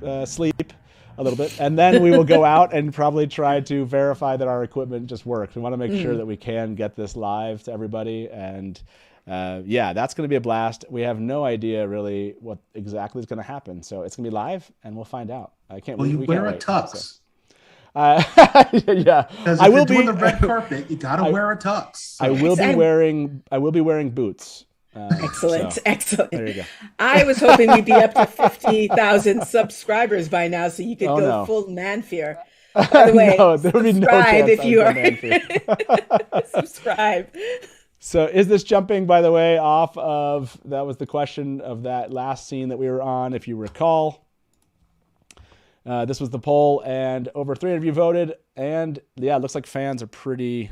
we'll sleep a little bit, and then we will go out and probably try to verify that our equipment just works. We want to make sure that we can get this live to everybody, and that's going to be a blast. We have no idea really what exactly is going to happen, so it's going to be live, and we'll find out. I can't. Well, we wear a wait, tux. So. Yeah, because if you're doing the red carpet, you gotta wear a tux. So. I will be wearing boots. Excellent. There you go. I was hoping we'd be up to 50,000 subscribers by now, so you could go full man fear. By the way, there would be no chance if you are. Subscribe. So is this jumping, by the way, off of, that was the question of that last scene that we were on, if you recall. This was the poll, and over 300 of you voted, and yeah, it looks like fans are pretty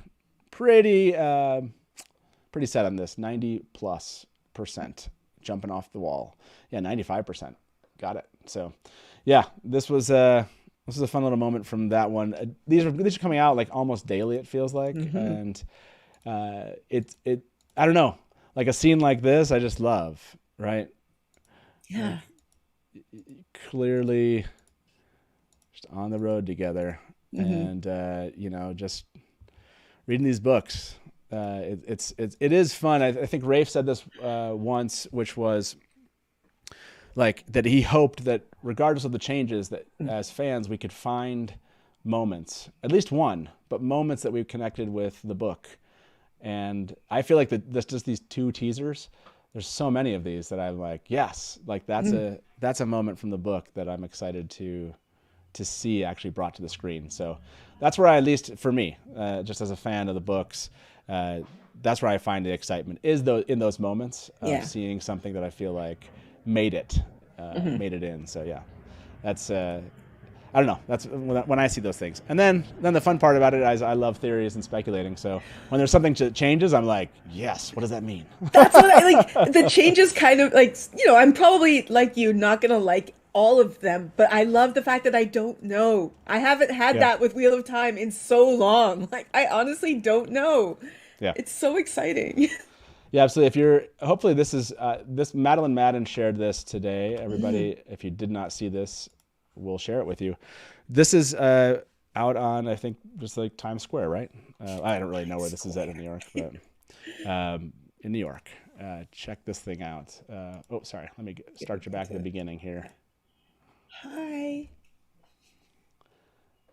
set on this. 90+% jumping off the wall. Yeah, 95%. Got it. So, yeah, this was a fun little moment from that one. These are coming out like almost daily, it feels like, and it I don't know, like a scene like this, I just love, right? Yeah. Clearly, just on the road together, and just reading these books. It is fun. I think Rafe said this once, which was like that he hoped that regardless of the changes, that as fans we could find moments, at least one, but moments that we've connected with the book. And I feel like just these 2 teasers, there's so many of these that I'm like, yes, like that's a moment from the book that I'm excited to see actually brought to the screen. So that's where at least for me, just as a fan of the books, that's where I find the excitement is in those moments of seeing something that I feel like made it in. So yeah, that's I don't know. That's when I see those things. And then the fun part about it is I love theories and speculating. So when there's something that changes, I'm like, yes, what does that mean? That's what I like. The changes kind of like, I'm probably like you, not going to like all of them, but I love the fact that I don't know. I haven't had that with Wheel of Time in so long. Like, I honestly don't know. Yeah. It's so exciting. Yeah, absolutely. Hopefully this is, Madeline Madden shared this today. Everybody, if you did not see this, we'll share it with you. This is, I out on, I think, just like Times Square, right? I don't really know where this is at in New York, but in New York. Check this thing out. Oh, sorry. Let me start you back at the beginning here. Hi.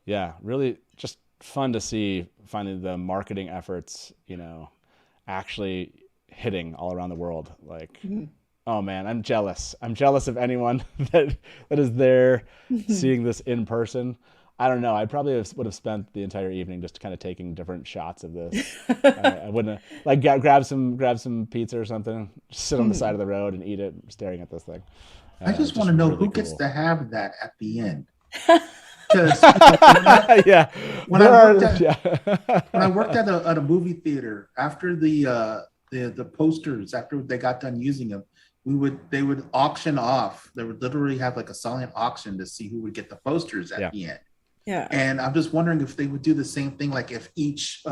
Yeah, really just fun to see finally the marketing efforts, actually hitting all around the world. Like, oh man, I'm jealous. I'm jealous of anyone that is there seeing this in person. I don't know. I probably would have spent the entire evening just kind of taking different shots of this. I wouldn't have, like grab some pizza or something, just sit on the side of the road and eat it, staring at this thing. I just want to know really who gets cool. to have that at the end. Yeah. When I worked at a movie theater, after the posters, after they got done using them, they would auction off. They would literally have like a silent auction to see who would get the posters at the end. Yeah. And I'm just wondering if they would do the same thing, like if each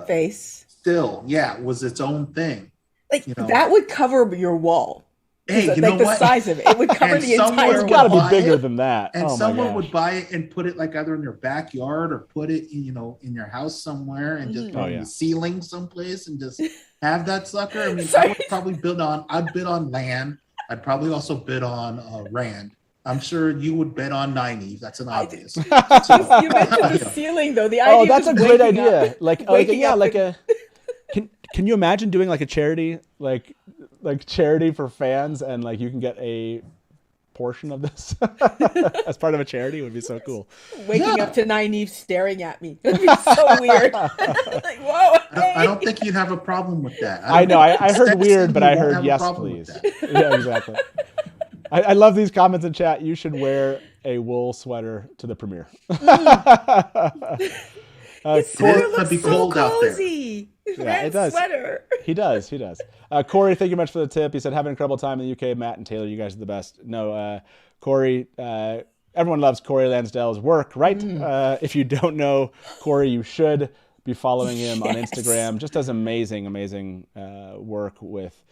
face still, was its own thing. Like that would cover your wall. Hey, you like know the what? size of it. It would cover the entire It's wall. got to be bigger than that. And oh someone would buy it and put it like either in their backyard or put it, in your house somewhere and just put it in the ceiling someplace and just have that sucker. I mean, I would probably I'd bid on land. I'd probably also bid on Rand. I'm sure you would bet on 90. That's an obvious. You mentioned the ceiling though. The idea. Oh, that's a great idea. Up, Can you imagine doing like a charity, like charity for fans, and like you can get a portion of this as part of a charity? Would be so cool. Waking up to Nynaeve staring at me. It'd be so weird. Like, whoa. I don't think you'd have a problem with that. I know. I heard weird, but I heard yes, please. Yeah, exactly. I love these comments in chat. You should wear a wool sweater to the premiere. His sweater looks be so cold out there. cozy. Yeah, it does. Sweater. He does. Corey, thank you much for the tip. He said, having an incredible time in the UK. Matt and Taylor, you guys are the best. No, Corey, everyone loves Corey Lansdale's work, right? If you don't know Corey, you should be following him on Instagram. Just does amazing work with,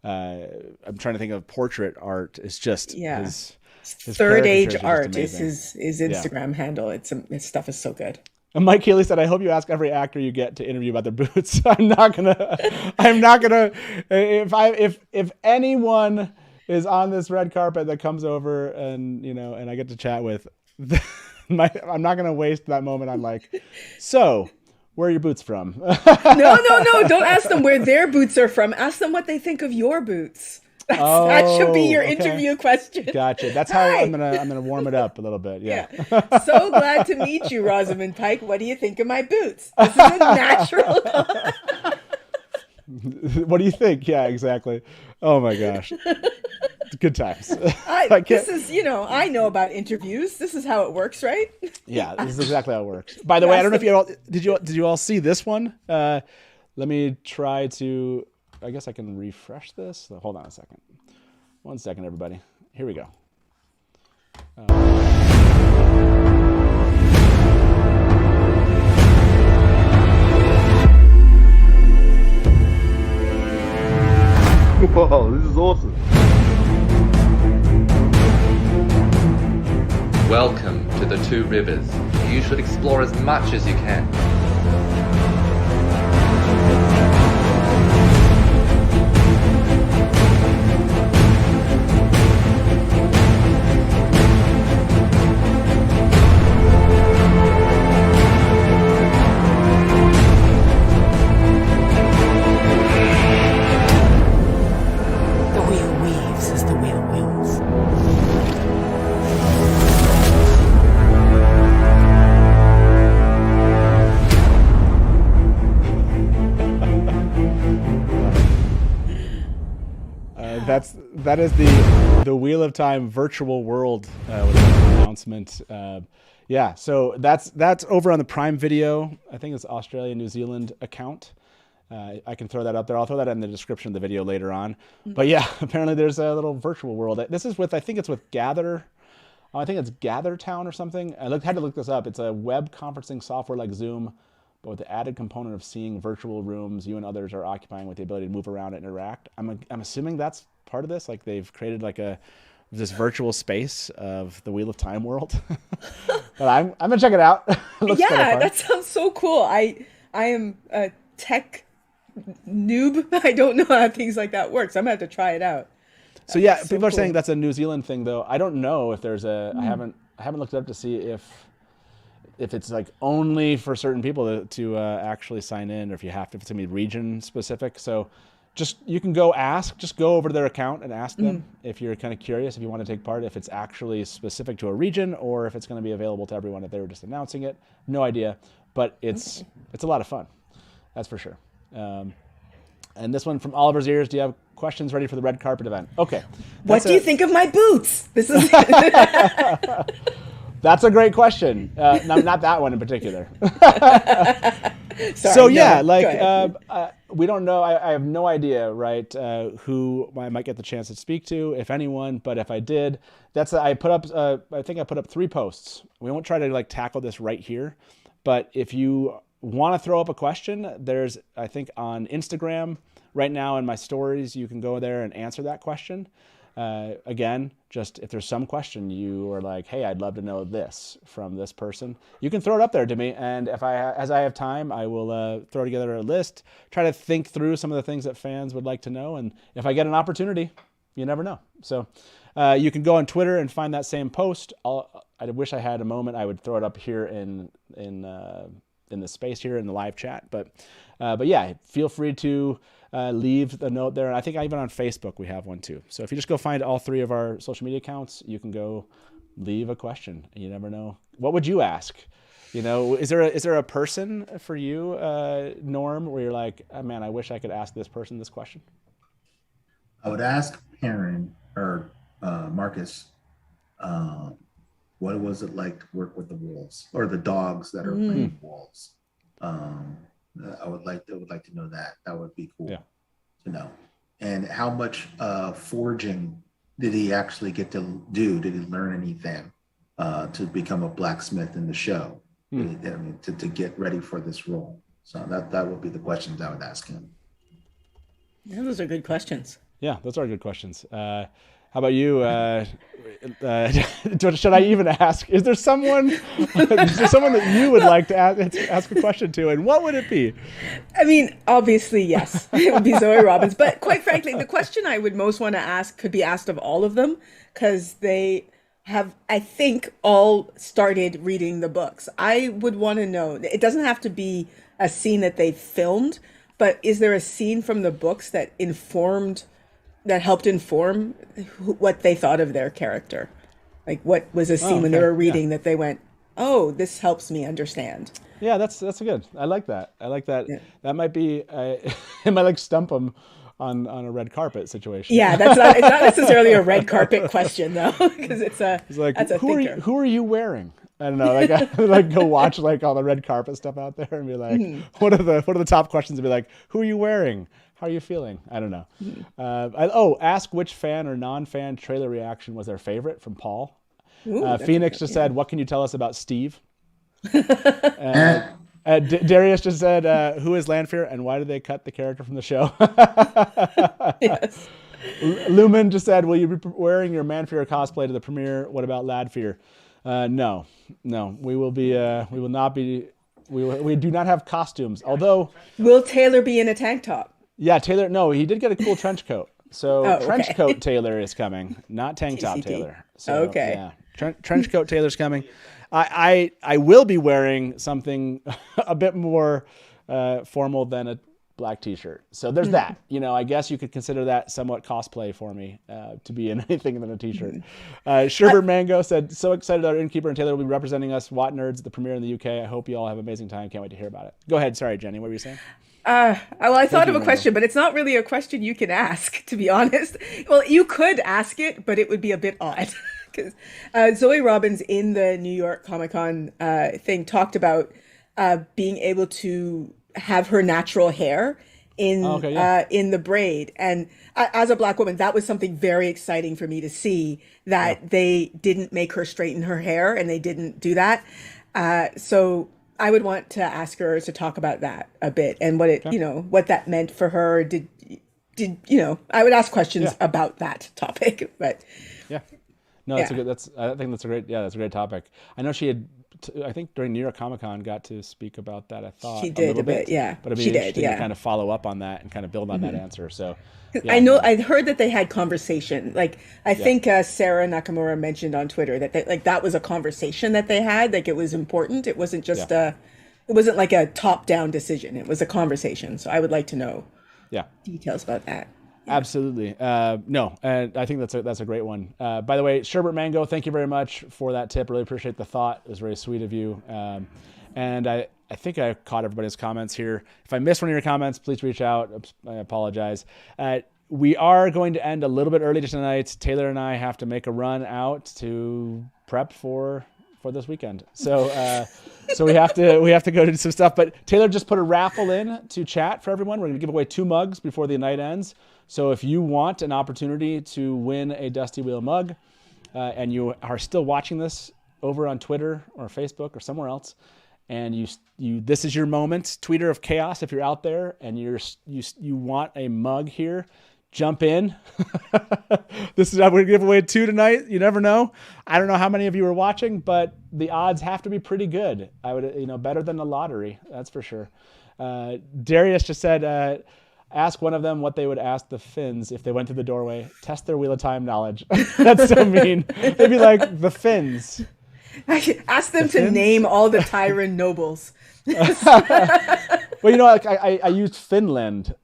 I'm trying to think of portrait art. It's just his Third Age Art is his Instagram handle. His stuff is so good. And Mike Healy said, I hope you ask every actor you get to interview about their boots. I'm not gonna if anyone is on this red carpet that comes over and and I get to chat with, I'm not gonna waste that moment. I'm like, so where are your boots from? No, don't ask them where their boots are from. Ask them what they think of your boots. That should be your interview question. Gotcha. That's how I'm gonna warm it up a little bit. Yeah. So glad to meet you, Rosamund Pike. What do you think of my boots? This is a natural. What do you think? Yeah, exactly. Oh my gosh. Good times. This is, I know about interviews. This is how it works, right? Yeah, this is exactly how it works. By the way, I don't know if you all did you all see this one? Let me try to. I guess I can refresh this. Hold on a second. 1 second, everybody. Here we go. Whoa, this is awesome. Welcome to the Two Rivers. You should explore as much as you can. That is the Wheel of Time virtual world with an announcement. So that's over on the Prime Video. I think it's Australia New Zealand account. I can throw that up there. I'll throw that in the description of the video later on. But yeah, apparently there's a little virtual world. This is with, I think it's with Gather. I think it's GatherTown or something. I had to look this up. It's a web conferencing software like Zoom, but with the added component of seeing virtual rooms you and others are occupying with the ability to move around and interact. I'm assuming that's part of this. Like they've created like a this virtual space of the Wheel of Time world. But I'm gonna check it out. It looks kinda Yeah, fun. that sounds so cool. I am a tech noob. I don't know how things like that work, so I'm gonna have to try it out. So yeah, So people are cool. saying that's a New Zealand thing, though. I don't know if there's a. I haven't looked it up to see if it's like only for certain people to actually sign in, or if you have to, if it's gonna be region specific. So just you can go ask, just go over to their account and ask them if you're kind of curious, if you want to take part, if it's actually specific to a region or if it's going to be available to everyone. If they were just announcing it, no idea. But it's a lot of fun, that's for sure. And this one from Oliver's Ears. Do you have questions ready for the red carpet event? Okay. What do you think of my boots? This is That's a great question. No, not that one in particular. Sorry, So no, yeah, go like ahead. we don't know. I have no idea, right? Who I might get the chance to speak to, if anyone. But if I did, I put up. I think I put up 3 posts. We won't try to like tackle this right here, but if you want to throw up a question, there's I think on Instagram right now in my stories, you can go there and answer that question. Again, just if there's some question you are like, hey, I'd love to know this from this person, you can throw it up there to me. And as I have time, I will throw together a list, try to think through some of the things that fans would like to know. And if I get an opportunity, you never know. So you can go on Twitter and find that same post. I wish I had a moment. I would throw it up here in the space here in the live chat. But yeah, feel free to leave the note there. And I think even on Facebook we have one too. So if you just go find all 3 of our social media accounts, you can go leave a question. You never know. What would you ask? You know, is there a person for you, Norm, where you're like, oh, man, I wish I could ask this person this question? I would ask Perrin or Marcus, what was it like to work with the wolves or the dogs that are playing wolves? I would like to know that. That would be cool to know. And how much forging did he actually get to do? Did he learn anything to become a blacksmith in the show? I mean, to get ready for this role. So that would be the questions I would ask him. Yeah, those are good questions. Yeah, those are good questions. How about you? Should I even ask? Is there someone that you would like to ask a question to, and what would it be? I mean, obviously, yes, it would be Zoe Robbins. But quite frankly, the question I would most want to ask could be asked of all of them, because they have, I think, all started reading the books. I would want to know, it doesn't have to be a scene that they filmed, but is there a scene from the books that helped inform what they thought of their character? Like, what was a scene when they were reading that they went, oh, this helps me understand? Yeah, that's good. I like that. Yeah. That might be, it might like stump them on a red carpet situation. Yeah, it's not necessarily a red carpet question though, because it's like, that's a thinker. who are you wearing? I don't know. Like, I like go watch like all the red carpet stuff out there and be like, what are the top questions? And be like, who are you wearing? How are you feeling? I don't know. Ask which fan or non-fan trailer reaction was their favorite from Paul. Ooh, Phoenix just said, what can you tell us about Steve? Darius just said, who is Lanfear and why did they cut the character from the show? Yes. Lumen just said, will you be wearing your Manfear cosplay to the premiere? What about Ladfear? No, we will be, we will not be, we do not have costumes. Although, will Taylor be in a tank top? Yeah, Taylor. No, he did get a cool trench coat. So trench okay. coat Taylor is coming, not tank top TCT. Taylor. So, Okay. Yeah, trench coat Taylor's coming. I will be wearing something a bit more formal than a black T-shirt. So there's that. You know, I guess you could consider that somewhat cosplay for me to be in anything than a T-shirt. Sherbert Mango said, so excited that our Innkeeper and Taylor will be representing us Watt Nerds at the premiere in the UK. I hope you all have an amazing time. Can't wait to hear about it. Go ahead. Sorry, Jenny. What were you saying? Well, I thought of a question, but it's not really a question you can ask, to be honest. Well, you could ask it, but it would be a bit odd. Because Zoe Robbins in the New York Comic-Con thing talked about being able to have her natural hair in the braid. And as a Black woman, that was something very exciting for me to see, that they didn't make her straighten her hair and they didn't do that. So I would want to ask her to talk about that a bit and what it, what that meant for her. Did I would ask questions about that topic, but No, that's Yeah. a good. I think that's a great. Yeah, that's a great topic. I know she had. I think during New York Comic Con got to speak about that. I thought She a did little a bit, yeah. But it'd be She did, interesting to yeah. kind of follow up on that and kind of build on that answer. So, yeah, I know no. I'd heard that they had conversation. Like I think Sarah Nakamura mentioned on Twitter that that was a conversation that they had. Like it was important. It wasn't just it wasn't like a top-down decision. It was a conversation. So I would like to know details about that. Absolutely. No, and I think that's a great one. By the way, Sherbet Mango, thank you very much for that tip. Really appreciate the thought. It was very sweet of you. And I think I caught everybody's comments here. If I missed one of your comments, please reach out. I apologize. We are going to end a little bit early tonight. Taylor and I have to make a run out to prep for this weekend. So we have to go do some stuff. But Taylor just put a raffle in to chat for everyone. We're going to give away 2 mugs before the night ends. So if you want an opportunity to win a Dusty Wheel mug, and you are still watching this over on Twitter or Facebook or somewhere else, and you this is your moment, Tweeter of Chaos, if you're out there and you want a mug here, jump in. I'm going to give away 2 tonight. You never know. I don't know how many of you are watching, but the odds have to be pretty good. I would, better than the lottery. That's for sure. Darius just said, ask one of them what they would ask the Finns if they went through the doorway. Test their Wheel of Time knowledge. That's so mean. They'd be like, the Finns. Ask them to name all the Tyran nobles. Well, I used Finland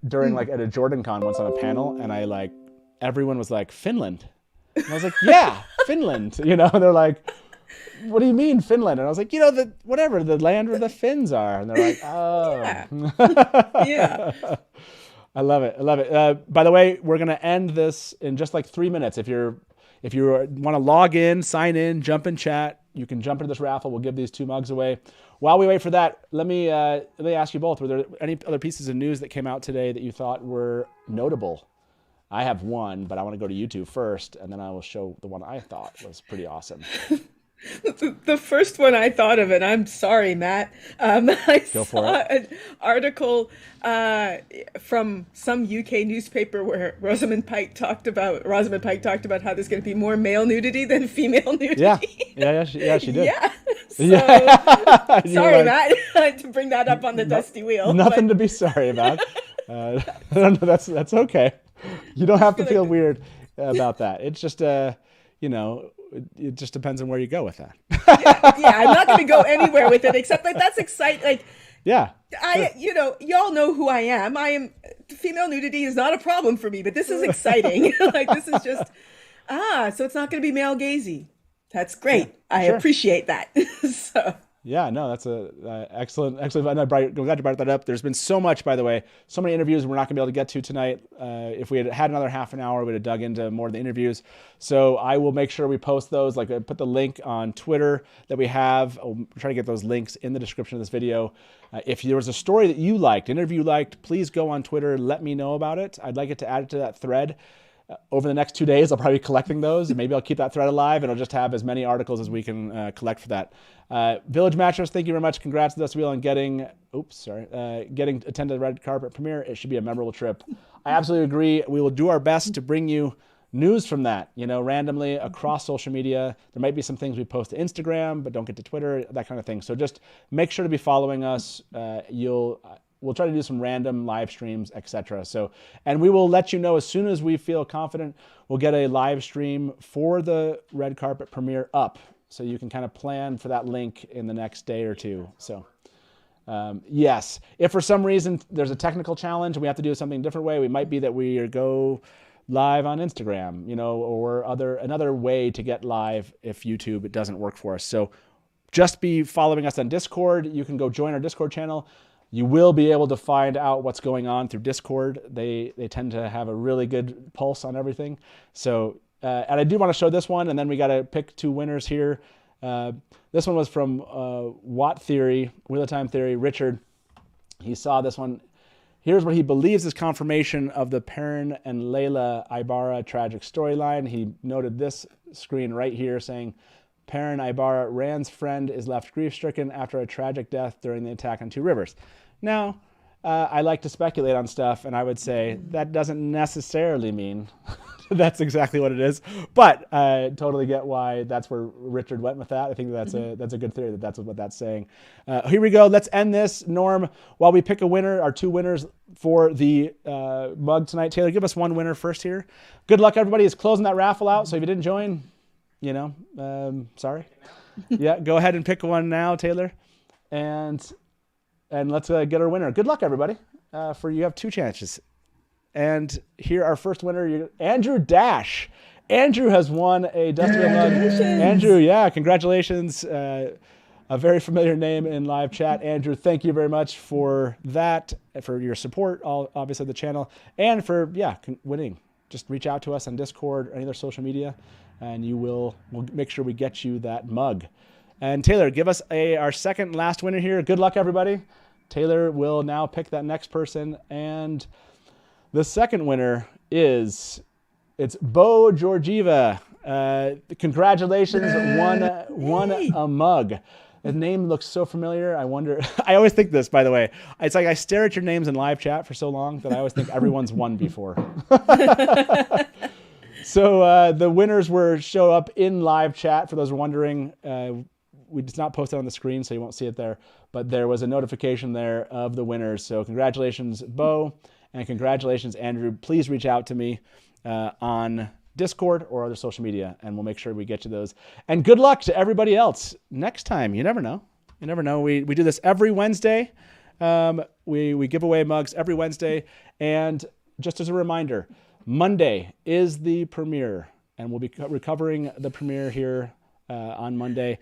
during at a Jordan Con once on a panel, and everyone was like, Finland. And I was like, yeah, Finland. They're like, what do you mean Finland? And I was like, the land where the Finns are. And they're like, oh. Yeah. I love it. By the way, we're going to end this in just 3 minutes. If you want to log in, sign in, jump in chat, you can jump into this raffle. We'll give these 2 mugs away. While we wait for that, let me ask you both, were there any other pieces of news that came out today that you thought were notable? I have one, but I want to go to you 2 first, and then I will show the one I thought was pretty awesome. The first one I thought of, and I'm sorry, Matt. I saw an article from some UK newspaper where Rosamund Pike talked about how there's going to be more male nudity than female nudity. Yeah, she did. Yeah. So, sorry, Matt, to bring that up on the Dusty Wheel. Nothing to be sorry about. That's okay. You don't have to feel weird about that. It's just it just depends on where you go with that. Yeah, I'm not going to go anywhere with it except that's exciting. Yeah. Y'all know who I am. Female nudity is not a problem for me, but this is exciting. This is just, so it's not going to be male gazy. That's great. I appreciate that. So. Yeah, no, that's excellent. I'm glad you brought that up. There's been so much, by the way, so many interviews we're not going to be able to get to tonight. If we had another half an hour, we'd have dug into more of the interviews. So I will make sure we post those. I put the link on Twitter that we have. I'll try to get those links in the description of this video. If there was a story that you liked, an interview you liked, please go on Twitter. Let me know about it. I'd like it to add it to that thread. Over the next 2 days, I'll probably be collecting those, and maybe I'll keep that thread alive, and I'll just have as many articles as we can collect for that. Village Mattress, thank you very much. Congrats to Dusty Wheel on getting attended the red carpet premiere. It should be a memorable trip. I absolutely agree. We will do our best to bring you news from that, randomly across social media. There might be some things we post to Instagram, but don't get to Twitter, that kind of thing. So just make sure to be following us. We'll try to do some random live streams, etc. And we will let you know as soon as we feel confident. We'll get a live stream for the red carpet premiere up, so you can kind of plan for that link in the next day or 2. So, yes, if for some reason there's a technical challenge and we have to do something a different way, we might be that we go live on Instagram, or another way to get live if YouTube doesn't work for us. So, just be following us on Discord. You can go join our Discord channel. You will be able to find out what's going on through Discord. They tend to have a really good pulse on everything. So, and I do want to show this one, and then we got to pick 2 winners here. This one was from Watt Theory, Wheel of Time Theory. Richard, he saw this one. Here's what he believes is confirmation of the Perrin and Layla Ibarra tragic storyline. He noted this screen right here saying, Perrin Ibarra, Rand's friend, is left grief-stricken after a tragic death during the attack on 2 Rivers. Now, I like to speculate on stuff, and I would say that doesn't necessarily mean That's exactly what it is. But I totally get why that's where Richard went with that. I think that's a good theory that's what that's saying. Here we go. Let's end this. Norm, while we pick a winner, our 2 winners for the mug tonight. Taylor, give us one winner first here. Good luck, everybody. It's closing that raffle out. So if you didn't join, sorry. Yeah, go ahead and pick one now, Taylor. And let's get our winner. Good luck, everybody. You have 2 chances. And here, our first winner, Andrew Dash. Andrew has won a Dusty Wheel mug. Andrew, yeah, congratulations. A very familiar name in live chat. Andrew, thank you very much for that, for your support, obviously, the channel, and for, winning. Just reach out to us on Discord or any other social media, and we'll make sure we get you that mug. And Taylor, give us our second last winner here. Good luck, everybody. Taylor will now pick that next person, and the second winner it's Bo Georgieva. Congratulations, won a mug. The name looks so familiar. I wonder. I always think this, by the way. It's like I stare at your names in live chat for so long that I always think everyone's won before. So the winners show up in live chat. For those wondering, we did not post it on the screen, so you won't see it there. But there was a notification there of the winners. So congratulations, Bo, and congratulations, Andrew. Please reach out to me on Discord or other social media, and we'll make sure we get you those. And good luck to everybody else next time. You never know. You never know. We do this every Wednesday. We give away mugs every Wednesday. And just as a reminder, Monday is the premiere, and we'll be recovering the premiere here on Monday.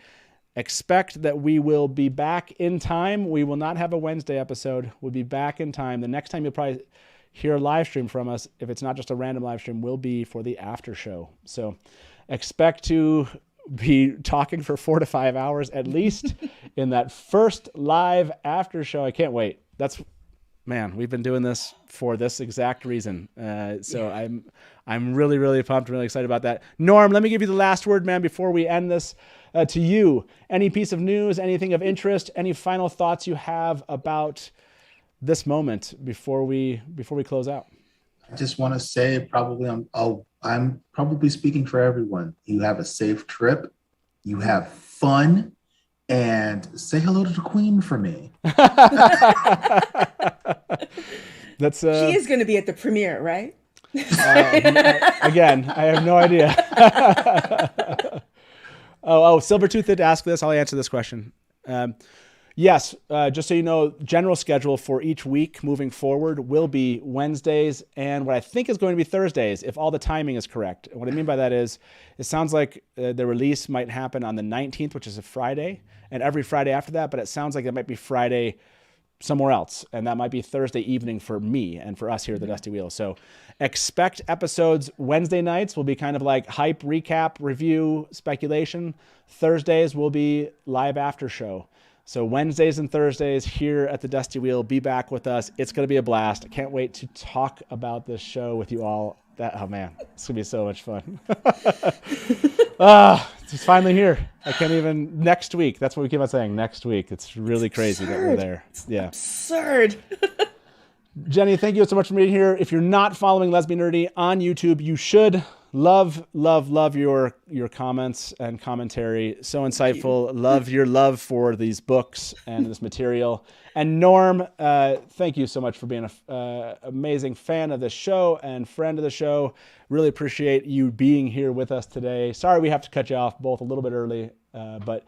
Expect that we will be back in time. We will not have a Wednesday episode. We'll be back in time. The next time you'll probably hear a live stream from us, if it's not just a random live stream, will be for the after show. So expect to be talking for 4 to 5 hours at least in that first live after show. I can't wait. We've been doing this for this exact reason. I'm really, really pumped, really excited about that. Norm, let me give you the last word, man, before we end this. To you, any piece of news, anything of interest, any final thoughts you have about this moment before we close out? I just want to say, I'm probably speaking for everyone. You have a safe trip, you have fun, and say hello to the Queen for me. She is going to be at the premiere, right? Again, I have no idea. Silvertooth did ask this. I'll answer this question. Yes, just so you know, general schedule for each week moving forward will be Wednesdays and what I think is going to be Thursdays, if all the timing is correct. And what I mean by that is, it sounds like the release might happen on the 19th, which is a Friday, and every Friday after that, but it sounds like it might be Friday somewhere else, and that might be Thursday evening for me and for us here at the Dusty Wheel. So expect episodes Wednesday nights will be kind of like hype, recap, review, speculation. Thursdays will be live after show. So Wednesdays and Thursdays here at the Dusty Wheel, be back with us. It's going to be a blast. I can't wait to talk about this show with you all. Oh man, it's going to be so much fun. It's finally here. I can't even, next week. That's what we keep on saying, next week. It's really crazy that we're there. Yeah. Absurd. Jenny, thank you so much for being here. If you're not following LezbiNerdy on YouTube, you should. Love your comments and commentary. So insightful. Love your love for these books and this material. And Norm, thank you so much for being an amazing fan of the show and friend of the show. Really appreciate you being here with us today. Sorry we have to cut you off both a little bit early, but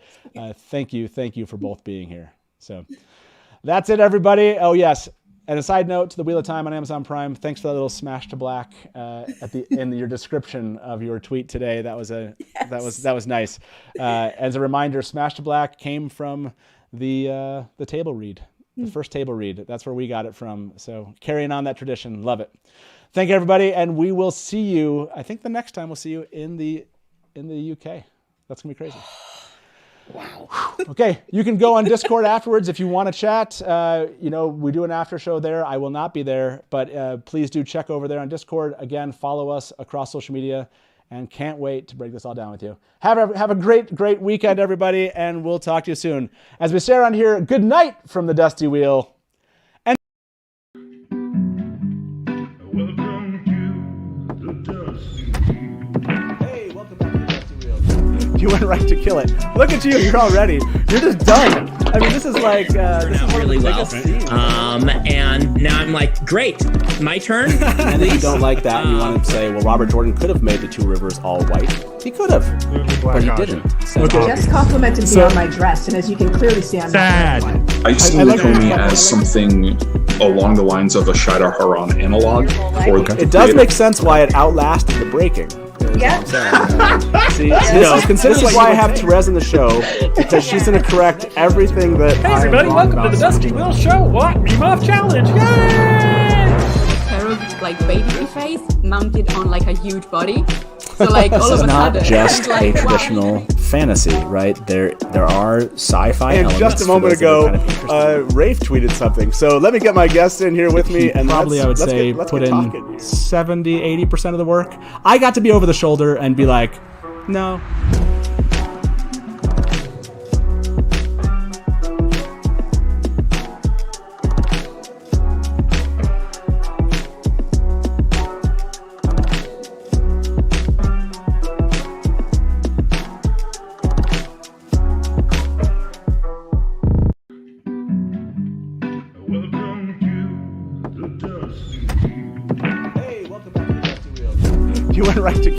thank you for both being here. So that's it, everybody. Oh, yes. And a side note to the Wheel of Time on Amazon Prime, thanks for that little smash to black in your description of your tweet today. That was nice. As a reminder, smash to black came from the table read, the first table read. That's where we got it from. So carrying on that tradition, love it. Thank you, everybody, and we will see you. I think the next time we'll see you in the UK. That's gonna be crazy. Wow. Okay, you can go on Discord afterwards if you want to chat. We do an after show there. I will not be there, but please do check over there on Discord. Again, follow us across social media, and can't wait to break this all down with you. Have a great weekend, everybody, and we'll talk to you soon. As we say around here, good night from the Dusty Wheel. Welcome to the Dusty You went right to kill it. Look at you, you're already. You're just done. I mean, this is like this is really well. scenes. And now I'm like, great, my turn. And if you don't like that and you want to say, well, Robert Jordan could have made the two rivers all white. He could have, but he didn't. So, Just complimented me on my dress, and as you can clearly see, I'm sad. not I see Nakomi as something along the lines of a Shadow Haran analog. It does make sense why it outlasted the breaking. Yeah. See, this is why I have Therese in the show, because she's going to correct everything that. Hey everybody, welcome to the Dusty Wheel Show. What? Meme-Off Challenge! Yay! Terrible, like baby face mounted on like a huge body. So like all This of is a not sudden, just it's like, a traditional fantasy, right? There are sci-fi And elements. just a moment ago, Rafe tweeted something. So let me get my guests in here with me, and probably I would say put in 70-80% of the work. I got to be over the shoulder and be like, no. You went right to